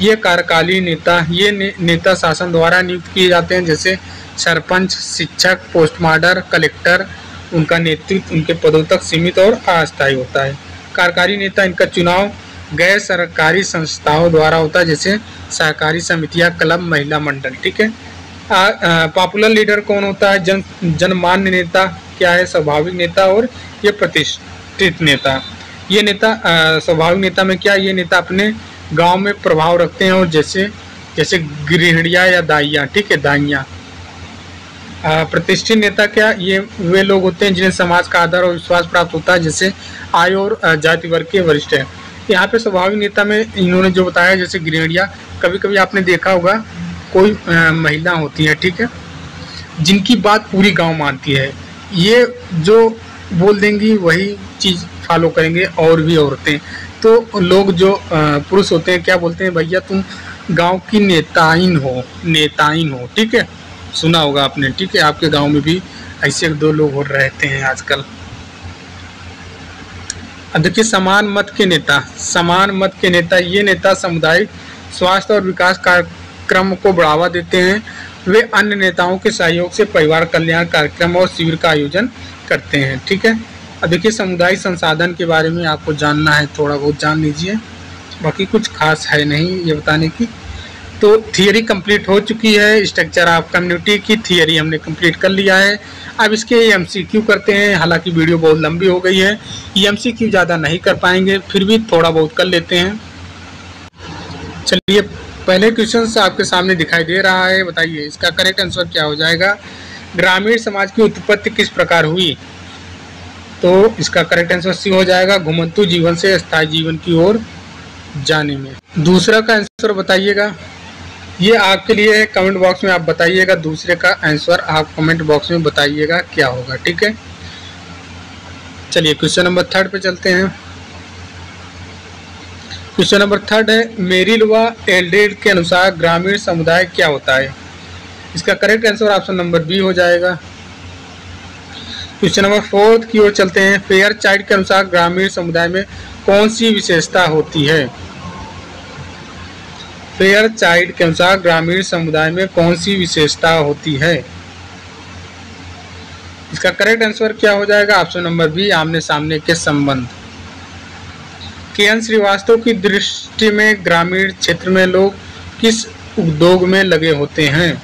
ये कार्यकालीन नेता, ये नेता शासन द्वारा नियुक्त किए जाते हैं, जैसे सरपंच, शिक्षक, पोस्टमास्टर, कलेक्टर। उनका नेतृत्व उनके पदों तक सीमित और अस्थायी होता है। कार्यकारी नेता, इनका चुनाव गैर सरकारी संस्थाओं द्वारा होता है, जैसे सहकारी समितियां, क्लब, महिला मंडल, ठीक है। पॉपुलर लीडर कौन होता है, जनमान्य नेता क्या है, स्वाभाविक नेता और ये प्रतिष्ठित नेता। ये नेता स्वाभाविक नेता में क्या, ये नेता अपने गांव में प्रभाव रखते हैं और जैसे गृहिणियां या दाइयां, ठीक है, दाइयां। प्रतिष्ठित नेता क्या, ये वे लोग होते हैं जिन्हें समाज का आदर और विश्वास प्राप्त होता है, जैसे आय और जाति वर्ग के वरिष्ठ है। यहाँ पे स्वाभाविक नेता में इन्होंने जो बताया, जैसे गृहिणियां, कभी कभी आपने देखा होगा कोई महिला होती है, ठीक है, जिनकी बात पूरी गांव मानती है। ये जो बोल देंगी वही चीज़ फॉलो करेंगे। और भी औरतें, तो लोग जो पुरुष होते हैं क्या बोलते हैं, भैया तुम गांव की नेताइन हो, ठीक है, सुना होगा आपने, ठीक है। आपके गांव में भी ऐसे दो लोग हो रहते हैं आजकल। अब देखिए समान मत के नेता, ये नेता सामुदायिक स्वास्थ्य और विकास कार्यक्रम को बढ़ावा देते हैं। वे अन्य नेताओं के सहयोग से परिवार कल्याण कार्यक्रम और शिविर का आयोजन करते हैं, ठीक है। अब देखिए सामुदायिक संसाधन के बारे में आपको जानना है, थोड़ा बहुत जान लीजिए, बाकी कुछ खास है नहीं ये बताने की। तो थियरी कंप्लीट हो चुकी है। स्ट्रक्चर ऑफ कम्युनिटी की थियरी हमने कंप्लीट कर लिया है। अब इसके एमसीक्यू करते हैं। हालांकि वीडियो बहुत लंबी हो गई है, एमसीक्यू ज़्यादा नहीं कर पाएंगे, फिर भी थोड़ा बहुत कर लेते हैं। चलिए पहले क्वेश्चन आपके सामने दिखाई दे रहा है, बताइए इसका करेक्ट आंसर क्या हो जाएगा। ग्रामीण समाज की उत्पत्ति किस प्रकार हुई, तो इसका करेक्ट आंसर सी हो जाएगा, घुमंतु जीवन से स्थायी जीवन की ओर जाने में। दूसरा का आंसर बताइएगा, ये आपके लिए है, कमेंट बॉक्स में आप बताइएगा। दूसरे का आंसर आप कमेंट बॉक्स में बताइएगा क्या होगा, ठीक है। चलिए क्वेश्चन नंबर 3 पे चलते हैं। क्वेश्चन नंबर 3 है, मेरिल व एल्ड्रेड के अनुसार ग्रामीण समुदाय क्या होता है? इसका correct answer option number B हो जाएगा। क्वेश्चन नंबर 4 की ओर चलते हैं। फेयर चाइल्ड के अनुसार ग्रामीण समुदाय में कौन सी विशेषता होती है? फेयर चाइल्ड के अनुसार ग्रामीण समुदाय में कौन सी विशेषता होती है? इसका करेक्ट आंसर क्या हो जाएगा? ऑप्शन नंबर बी, आमने सामने के संबंध। के.एन. श्रीवास्तव की दृष्टि में ग्रामीण क्षेत्र में लोग किस उद्योग में लगे होते हैं?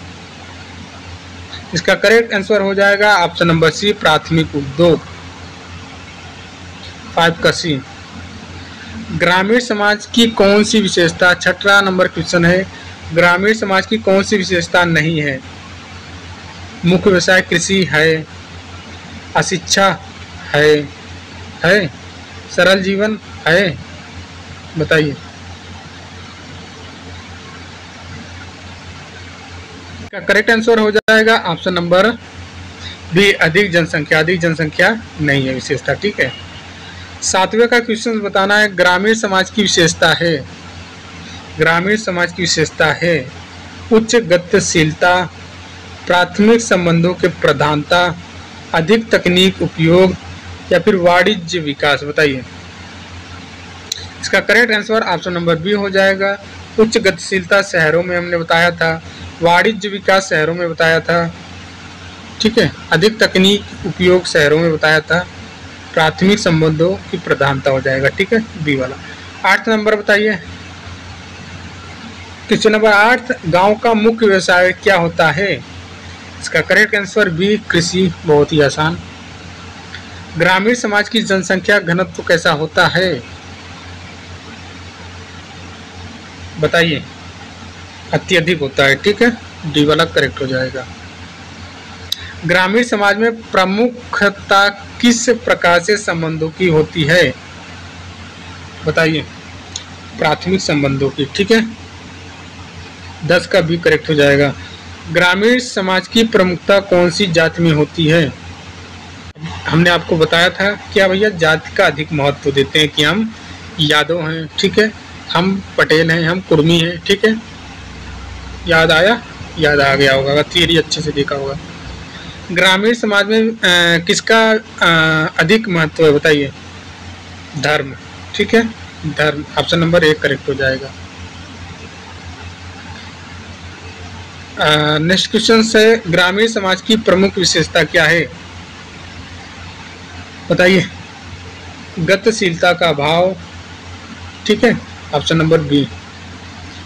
इसका करेक्ट आंसर हो जाएगा ऑप्शन नंबर सी, प्राथमिक उद्योग। 5 का सी। ग्रामीण समाज की कौन सी विशेषता, 6वां नंबर क्वेश्चन है, ग्रामीण समाज की कौन सी विशेषता नहीं है? मुख्य व्यवसाय कृषि है, अशिक्षा है, सरल जीवन है, बताइए। इसका करेक्ट आंसर हो जाएगा ऑप्शन नंबर बी, अधिक जनसंख्या। अधिक जनसंख्या नहीं है विशेषता, ठीक है। 7वें का क्वेश्चन बताना है, ग्रामीण समाज की विशेषता है। ग्रामीण समाज की विशेषता है उच्च गतिशीलता, प्राथमिक संबंधों के प्रधानता, अधिक तकनीक उपयोग या फिर वाणिज्य विकास, बताइए। इसका correct answer option number B हो जाएगा। उच्च गतिशीलता शहरों में हमने बताया था, वाणिज्य विकास शहरों में बताया था, ठीक है। अधिक तकनीक उपयोग शहरों में बताया था, प्राथमिक संबंधों की प्रधानता हो जाएगा, ठीक है, बी वाला। 8 नंबर बताइए। क्वेश्चन नंबर 8, गांव का मुख्य व्यवसाय क्या होता है? इसका करेक्ट आंसर बी, कृषि। बहुत ही आसान। ग्रामीण समाज की जनसंख्या घनत्व कैसा होता है? बताइए। अत्यधिक होता है, ठीक है, डी वाला करेक्ट हो जाएगा। ग्रामीण समाज में प्रमुखता किस प्रकार से संबंधों की होती है? बताइए। प्राथमिक संबंधों की, ठीक है, 10 का भी करेक्ट हो जाएगा। ग्रामीण समाज की प्रमुखता कौन सी जाति में होती है? हमने आपको बताया था क्या भैया, जाति का अधिक महत्व देते हैं कि हम यादव हैं, ठीक है, हम पटेल हैं, हम कुर्मी हैं, ठीक है। याद आया? याद आ गया होगा, थियरी अच्छे से देखा होगा। ग्रामीण समाज में किसका अधिक महत्व है? बताइए। धर्म, ठीक है, धर्म। ऑप्शन नंबर 1 करेक्ट हो जाएगा। नेक्स्ट क्वेश्चन से, ग्रामीण समाज की प्रमुख विशेषता क्या है? बताइए। गतिशीलता का अभाव, ठीक है, ऑप्शन नंबर बी।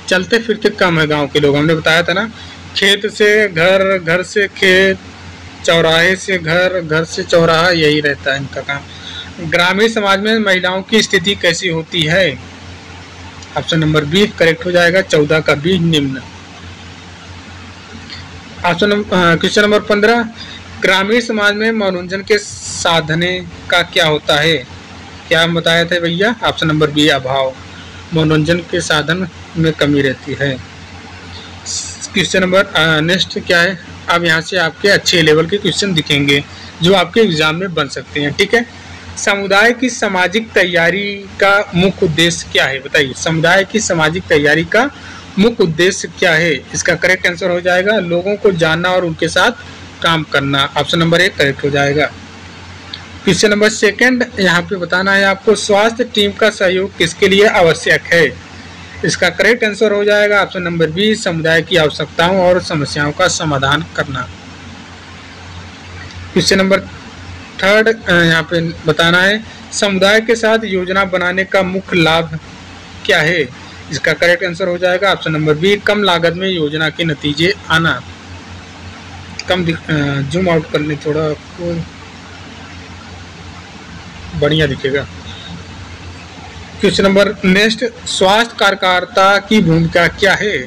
चलते फिरते कम है गांव के लोग, हमने बताया था ना। खेत से घर, घर से खेत, चौराहे से घर, घर से चौराहा, यही रहता है इनका काम। ग्रामीण समाज में महिलाओं की स्थिति कैसी होती है? ऑप्शन नंबर बी करेक्ट हो जाएगा। 14 का बी, निम्न। क्वेश्चन नंबर 15, ग्रामीण समाज में मनोरंजन के साधने का क्या होता है? क्या हम बताया था भैया? ऑप्शन नंबर बी, अभाव। मनोरंजन के साधन में कमी रहती है। क्वेश्चन नंबर नेक्स्ट क्या है? अब यहाँ से आपके अच्छे लेवल के क्वेश्चन दिखेंगे जो आपके एग्जाम में बन सकते हैं, ठीक है। समुदाय की सामाजिक तैयारी का मुख्य उद्देश्य क्या है? बताइए। समुदाय की सामाजिक तैयारी का मुख्य उद्देश्य क्या है? इसका करेक्ट आंसर हो जाएगा लोगों को जानना और उनके साथ काम करना। ऑप्शन नंबर 1 करेक्ट हो जाएगा। क्वेश्चन नंबर 2 यहाँ पे बताना है आपको, स्वास्थ्य टीम का सहयोग किसके लिए आवश्यक है? इसका करेक्ट आंसर हो जाएगा ऑप्शन नंबर बी, समुदाय की आवश्यकताओं और समस्याओं का समाधान करना। क्वेश्चन नंबर 3 यहाँ पे बताना है, समुदाय के साथ योजना बनाने का मुख्य लाभ क्या है? इसका करेक्ट आंसर हो जाएगा ऑप्शन नंबर बी, कम लागत में योजना के नतीजे आना। कम जूम आउट करने थोड़ा आपको बढ़िया दिखेगा। क्वेश्चन नंबर नेक्स्ट, स्वास्थ्य कार्यकर्ता की भूमिका क्या है?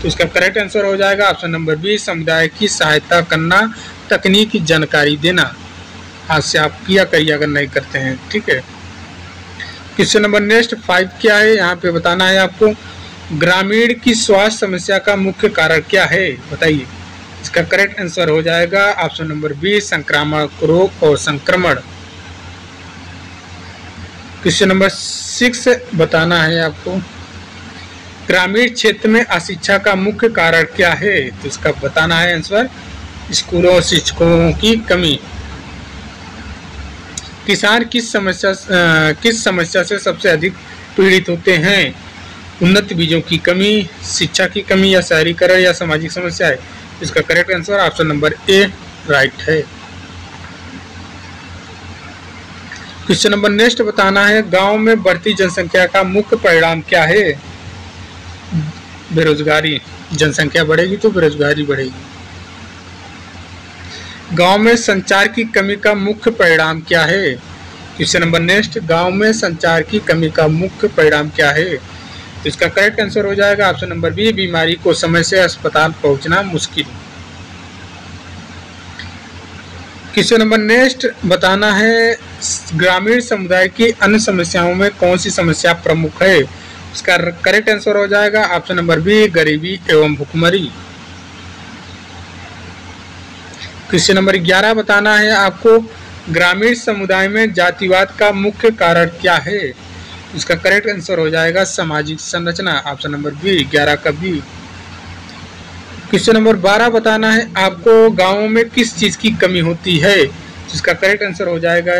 तो इसका करेक्ट आंसर हो जाएगा ऑप्शन नंबर बी, समुदाय की सहायता करना, तकनीकी जानकारी देना। आज से आप किया करिए अगर नहीं करते हैं, ठीक है। क्वेश्चन नंबर नेक्स्ट 5 क्या है? यहाँ पे बताना है आपको, ग्रामीण की स्वास्थ्य समस्या का मुख्य कारण क्या है, बताइए। इसका करेक्ट आंसर हो जाएगा ऑप्शन नंबर बी, संक्रामक रोग और संक्रमण। क्वेश्चन नंबर 6 बताना है आपको। ग्रामीण क्षेत्र में अशिक्षा का मुख्य कारण क्या है, तो इसका बताना है आंसर स्कूलों और शिक्षकों की कमी। किसान किस समस्या से सबसे अधिक पीड़ित होते हैं, उन्नत बीजों की कमी, शिक्षा की कमी या शहरीकरण या सामाजिक समस्या है। इसका correct answer option number A right है। क्वेश्चन नंबर नेक्स्ट बताना है। गांव में बढ़ती जनसंख्या का मुख्य परिणाम क्या है, बेरोजगारी। जनसंख्या बढ़ेगी तो बेरोजगारी बढ़ेगी। गांव में संचार की कमी का मुख्य परिणाम क्या है। क्वेश्चन नंबर नेक्स्ट, गांव में संचार की कमी का मुख्य परिणाम क्या है, तो इसका करेक्ट आंसर हो जाएगा ऑप्शन नंबर बी, बीमारी को समय से अस्पताल पहुंचना मुश्किल। क्वेश्चन नंबर नेक्स्ट बताना है। ग्रामीण समुदाय की अन्य समस्याओं में कौन सी समस्या प्रमुख है, इसका करेक्ट आंसर हो जाएगा ऑप्शन नंबर बी, गरीबी एवं भुखमरी। क्वेश्चन नंबर 11 बताना है आपको। ग्रामीण समुदाय में जातिवाद का मुख्य कारण क्या है, इसका करेक्ट आंसर हो जाएगा सामाजिक संरचना, ऑप्शन नंबर बी, 11 का बी। क्वेश्चन नंबर 12 बताना है आपको। गांवों में किस चीज की कमी होती है, जिसका करेक्ट आंसर हो जाएगा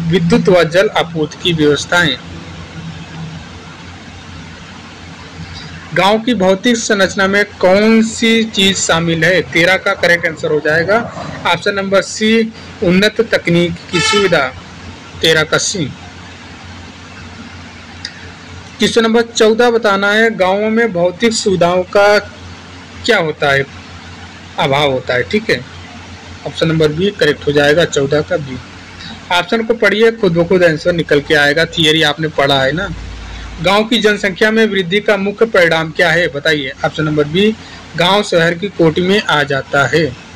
विद्युत व जल आपूर्ति की व्यवस्थाएं। गांव की भौतिक संरचना में कौन सी चीज शामिल है, 13 का करेक्ट आंसर हो जाएगा ऑप्शन नंबर सी, उन्नत तकनीक की सुविधा, 13 का सी। क्वेश्चन नंबर 14 बताना है। गांवों में भौतिक सुविधाओं का क्या होता है, अभाव होता है, ठीक है। ऑप्शन नंबर बी करेक्ट हो जाएगा, 14 का बी। ऑप्शन को पढ़िए, खुद ब खुद आंसर निकल के आएगा, थियरी आपने पढ़ा है ना। गांव की जनसंख्या में वृद्धि का मुख्य परिणाम क्या है, बताइए। ऑप्शन नंबर बी, गांव शहर की कोटि में आ जाता है।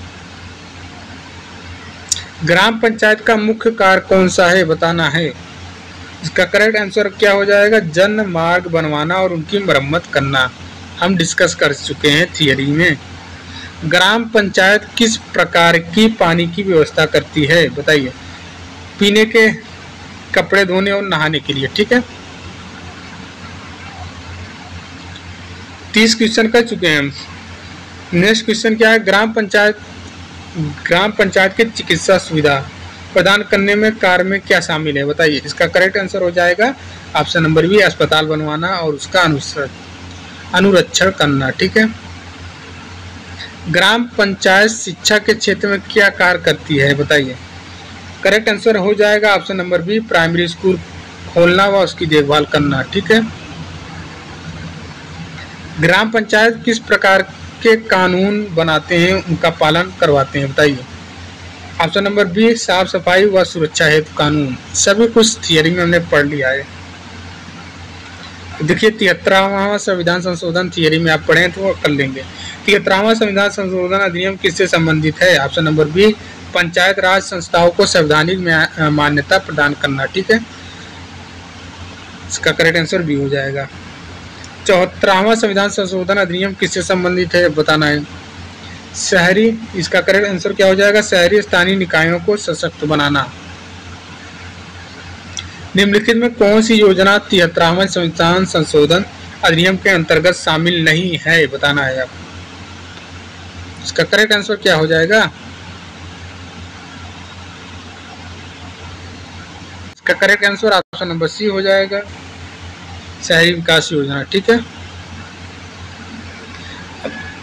ग्राम पंचायत का मुख्य कार्य कौन सा है, बताना है। इसका करेक्ट आंसर क्या हो जाएगा, जन मार्ग बनवाना और उनकी मरम्मत करना। हम डिस्कस कर चुके हैं थियरी में। ग्राम पंचायत किस प्रकार की पानी की व्यवस्था करती है, बताइए। पीने के, कपड़े धोने और नहाने के लिए, ठीक है। 30 क्वेश्चन कर चुके हैं हम। नेक्स्ट क्वेश्चन क्या है। ग्राम पंचायत की चिकित्सा सुविधा प्रदान करने में कार्य में क्या शामिल है, बताइए। इसका करेक्ट आंसर हो जाएगा ऑप्शन नंबर बी, अस्पताल बनवाना और उसका अनुरक्षण करना, ठीक है। ग्राम पंचायत शिक्षा के क्षेत्र में क्या कार्य करती है, बताइए। करेक्ट आंसर हो जाएगा option number B, primary school खोलना व उसकी देखभाल करना, ठीक है। ग्राम पंचायत किस प्रकार के कानून बनाते हैं, उनका पालन करवाते हैं, बताइए। ऑप्शन नंबर बी, साफ सफाई व सुरक्षा हेतु कानून। सभी कुछ थियरी में हमने पढ़ लिया है। देखिए 73वां संविधान संशोधन थियरी में आप पढ़ें तो कर लेंगे। 73वां संविधान संशोधन अधिनियम किससे संबंधित है, ऑप्शन नंबर बी, पंचायत राज संस्थाओं को संवैधानिक मान्यता प्रदान करना, ठीक है। इसका करेक्ट आंसर बी हो जाएगा। 74वां संविधान संशोधन अधिनियम किससे संबंधित है, बताना है। शहरी, इसका करेक्ट आंसर क्या हो जाएगा, शहरी स्थानीय निकायों को सशक्त बनाना। निम्नलिखित में कौन सी योजना 73वां संविधान संशोधन अधिनियम के अंतर्गत शामिल नहीं है, बताना है आप। इसका करेक्ट आंसर क्या हो जाएगा, इसका correct answer option number C हो जाएगा, शहरी विकास योजना, ठीक है।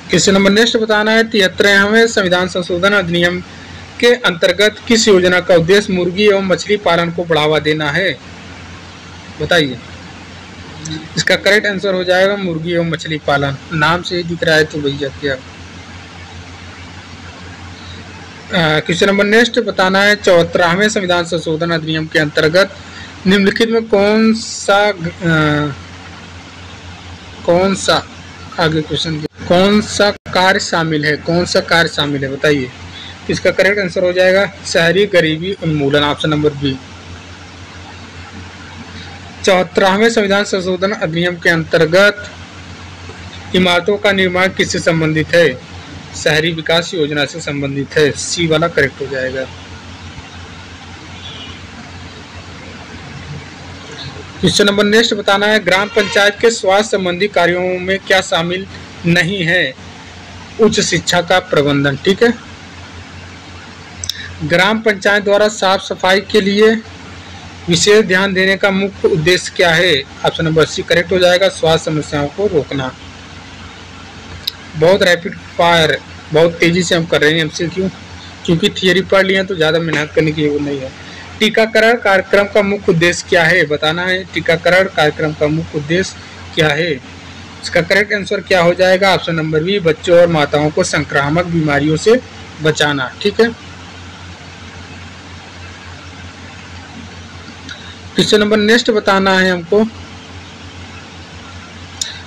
क्वेश्चन नंबर नेक्स्ट बताना है। 73वें संविधान संशोधन अधिनियम के अंतर्गत किस योजना का उद्देश्य मुर्गी एवं मछली पालन को बढ़ावा देना है, बताइए। इसका करेक्ट आंसर हो जाएगा मुर्गी एवं मछली पालन। नाम से ही दिख रहा है तो भैया क्या। क्वेश्चन नंबर नेक्स्ट बताना है। 74वें संविधान संशोधन अधिनियम के अंतर्गत निम्नलिखित में कौन सा आगे क्वेश्चन, कौन सा कार्य शामिल है, कौन सा कार्य शामिल है, बताइए। इसका करेक्ट आंसर हो जाएगा शहरी गरीबी उन्मूलन, ऑप्शन नंबर बी। 74वें संविधान संशोधन अधिनियम के अंतर्गत इमारतों का निर्माण किससे संबंधित है? शहरी विकास योजना से संबंधित है। सी वाला करेक्ट हो जाएगा। क्वेश्चन नंबर नेक्स्ट बताना है, ग्राम पंचायत के स्वास्थ्य संबंधी कार्यों में क्या शामिल नहीं है? उच्च शिक्षा का प्रबंधन। ठीक है, ग्राम पंचायत द्वारा साफ सफाई के लिए विशेष ध्यान देने का मुख्य उद्देश्य क्या है? ऑप्शन नंबर सी करेक्ट हो जाएगा, स्वास्थ्य समस्याओं को रोकना। बहुत रैपिड फायर, बहुत तेजी से हम कर रहे हैं एमसीक्यू, क्योंकि थियरी पढ़ लिए तो ज़्यादा मेहनत करने की जरूरत नहीं है। टीकाकरण कार्यक्रम का मुख्य उद्देश्य क्या है? बताना है टीकाकरण कार्यक्रम का मुख्य उद्देश्य क्या है। इसका करेक्ट आंसर क्या हो जाएगा? ऑप्शन नंबर बी, बच्चों और माताओं को संक्रामक बीमारियों से बचाना। ठीक है, क्वेश्चन नंबर नेक्स्ट बताना है हमको।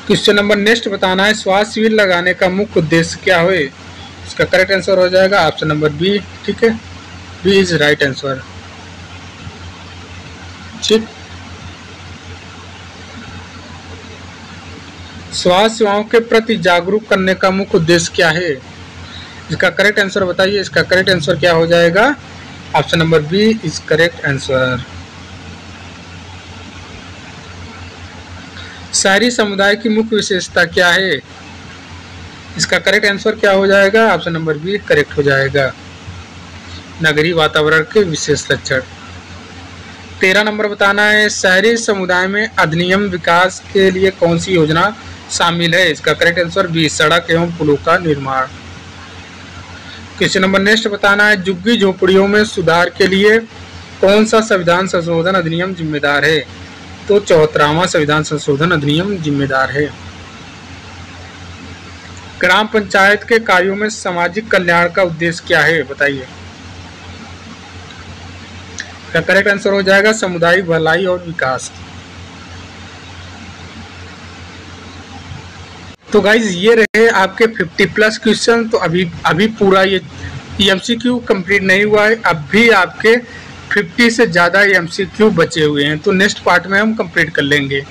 क्वेश्चन नंबर नेक्स्ट बताना है, स्वास्थ्य शिविर लगाने का मुख्य उद्देश्य क्या है? इसका करेक्ट आंसर हो जाएगा ऑप्शन नंबर बी। ठीक है, बी इज राइट आंसर। ठीक, स्वास्थ्य सेवाओं के प्रति जागरूक करने का मुख्य उद्देश्य क्या है? इसका करेक्ट आंसर बताइए। इसका करेक्ट आंसर क्या हो जाएगा? Option number B is correct answer. शहरी समुदाय की मुख्य विशेषता क्या है? इसका करेक्ट आंसर क्या हो जाएगा? ऑप्शन नंबर बी करेक्ट हो जाएगा, नगरीय वातावरण के विशेष लक्षण। 13 नंबर बताना है, शहरी समुदाय में अधिनियम विकास के लिए कौन सी योजना शामिल है? इसका करेक्ट आंसर बी, सड़क एवं पुलों का निर्माण। क्वेश्चन नंबर नेक्स्ट बताना है, झुग्गी झोपड़ियों में सुधार के लिए कौन सा संविधान संशोधन अधिनियम जिम्मेदार है? तो 74वां संविधान संशोधन अधिनियम जिम्मेदार है। ग्राम पंचायत के कार्यों में सामाजिक कल्याण का उद्देश्य क्या है? बताइए। का करेक्ट आंसर हो जाएगा सामुदायिक भलाई और विकास। तो गाइज ये रहे आपके 50+ क्वेश्चन। तो अभी पूरा ये एमसीक्यू कंप्लीट नहीं हुआ है, अब भी आपके 50 से ज़्यादा एमसीक्यू बचे हुए हैं। तो नेक्स्ट पार्ट में हम कंप्लीट कर लेंगे।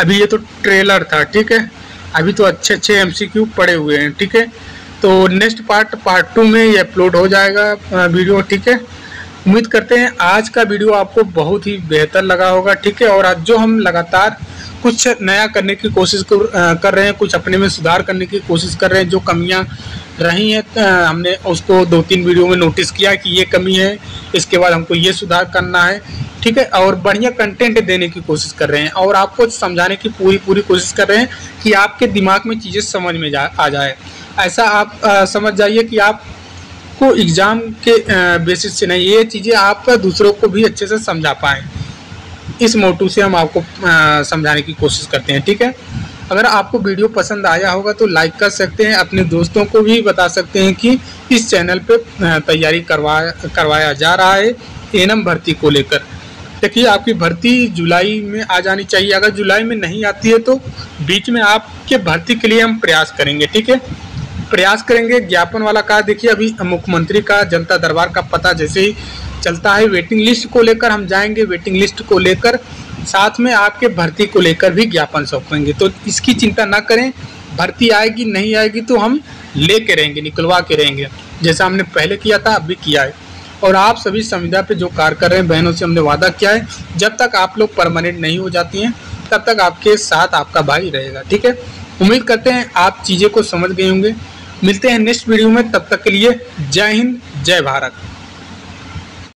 अभी ये तो ट्रेलर था, ठीक है, अभी तो अच्छे एमसीक्यू पड़े हुए हैं। ठीक है, तो नेक्स्ट पार्ट 2 में ये अपलोड हो जाएगा वीडियो। ठीक है, उम्मीद करते हैं आज का वीडियो आपको बहुत ही बेहतर लगा होगा। ठीक है, और आज जो हम लगातार कुछ नया करने की कोशिश कर रहे हैं, कुछ अपने में सुधार करने की कोशिश कर रहे हैं। जो कमियां रही हैं हमने उसको 2-3 वीडियो में नोटिस किया कि ये कमी है, इसके बाद हमको ये सुधार करना है। ठीक है, और बढ़िया कंटेंट देने की कोशिश कर रहे हैं और आपको समझाने की पूरी कोशिश कर रहे हैं कि आपके दिमाग में चीज़ें समझ में आ जाए। ऐसा आप समझ जाइए कि आपको एग्ज़ाम के बेसिस से नहीं, ये चीज़ें आप दूसरों को भी अच्छे से समझा पाएँ। इस मोटू से हम आपको समझाने की कोशिश करते हैं। ठीक है, अगर आपको वीडियो पसंद आया होगा तो लाइक कर सकते हैं, अपने दोस्तों को भी बता सकते हैं कि इस चैनल पे तैयारी करवाया जा रहा है एएनएम भर्ती को लेकर। देखिए, आपकी भर्ती जुलाई में आ जानी चाहिए। अगर जुलाई में नहीं आती है तो बीच में आपके भर्ती के लिए हम प्रयास करेंगे। ठीक है, प्रयास करेंगे। ज्ञापन वाला कार्य देखिए, अभी मुख्यमंत्री का जनता दरबार का पता जैसे ही चलता है, वेटिंग लिस्ट को लेकर हम जाएंगे। वेटिंग लिस्ट को लेकर साथ में आपके भर्ती को लेकर भी ज्ञापन सौंपेंगे। तो इसकी चिंता ना करें, भर्ती आएगी नहीं आएगी तो हम लेके रहेंगे, निकलवा के रहेंगे, जैसा हमने पहले किया था अभी किया है। और आप सभी संविदा पे जो कार्य कर रहे हैं बहनों से हमने वादा किया है, जब तक आप लोग परमानेंट नहीं हो जाती हैं तब तक आपके साथ आपका भाई रहेगा। ठीक है, उम्मीद करते हैं आप चीज़ें को समझ गए होंगे। मिलते हैं नेक्स्ट वीडियो में, तब तक के लिए जय हिंद, जय भारत।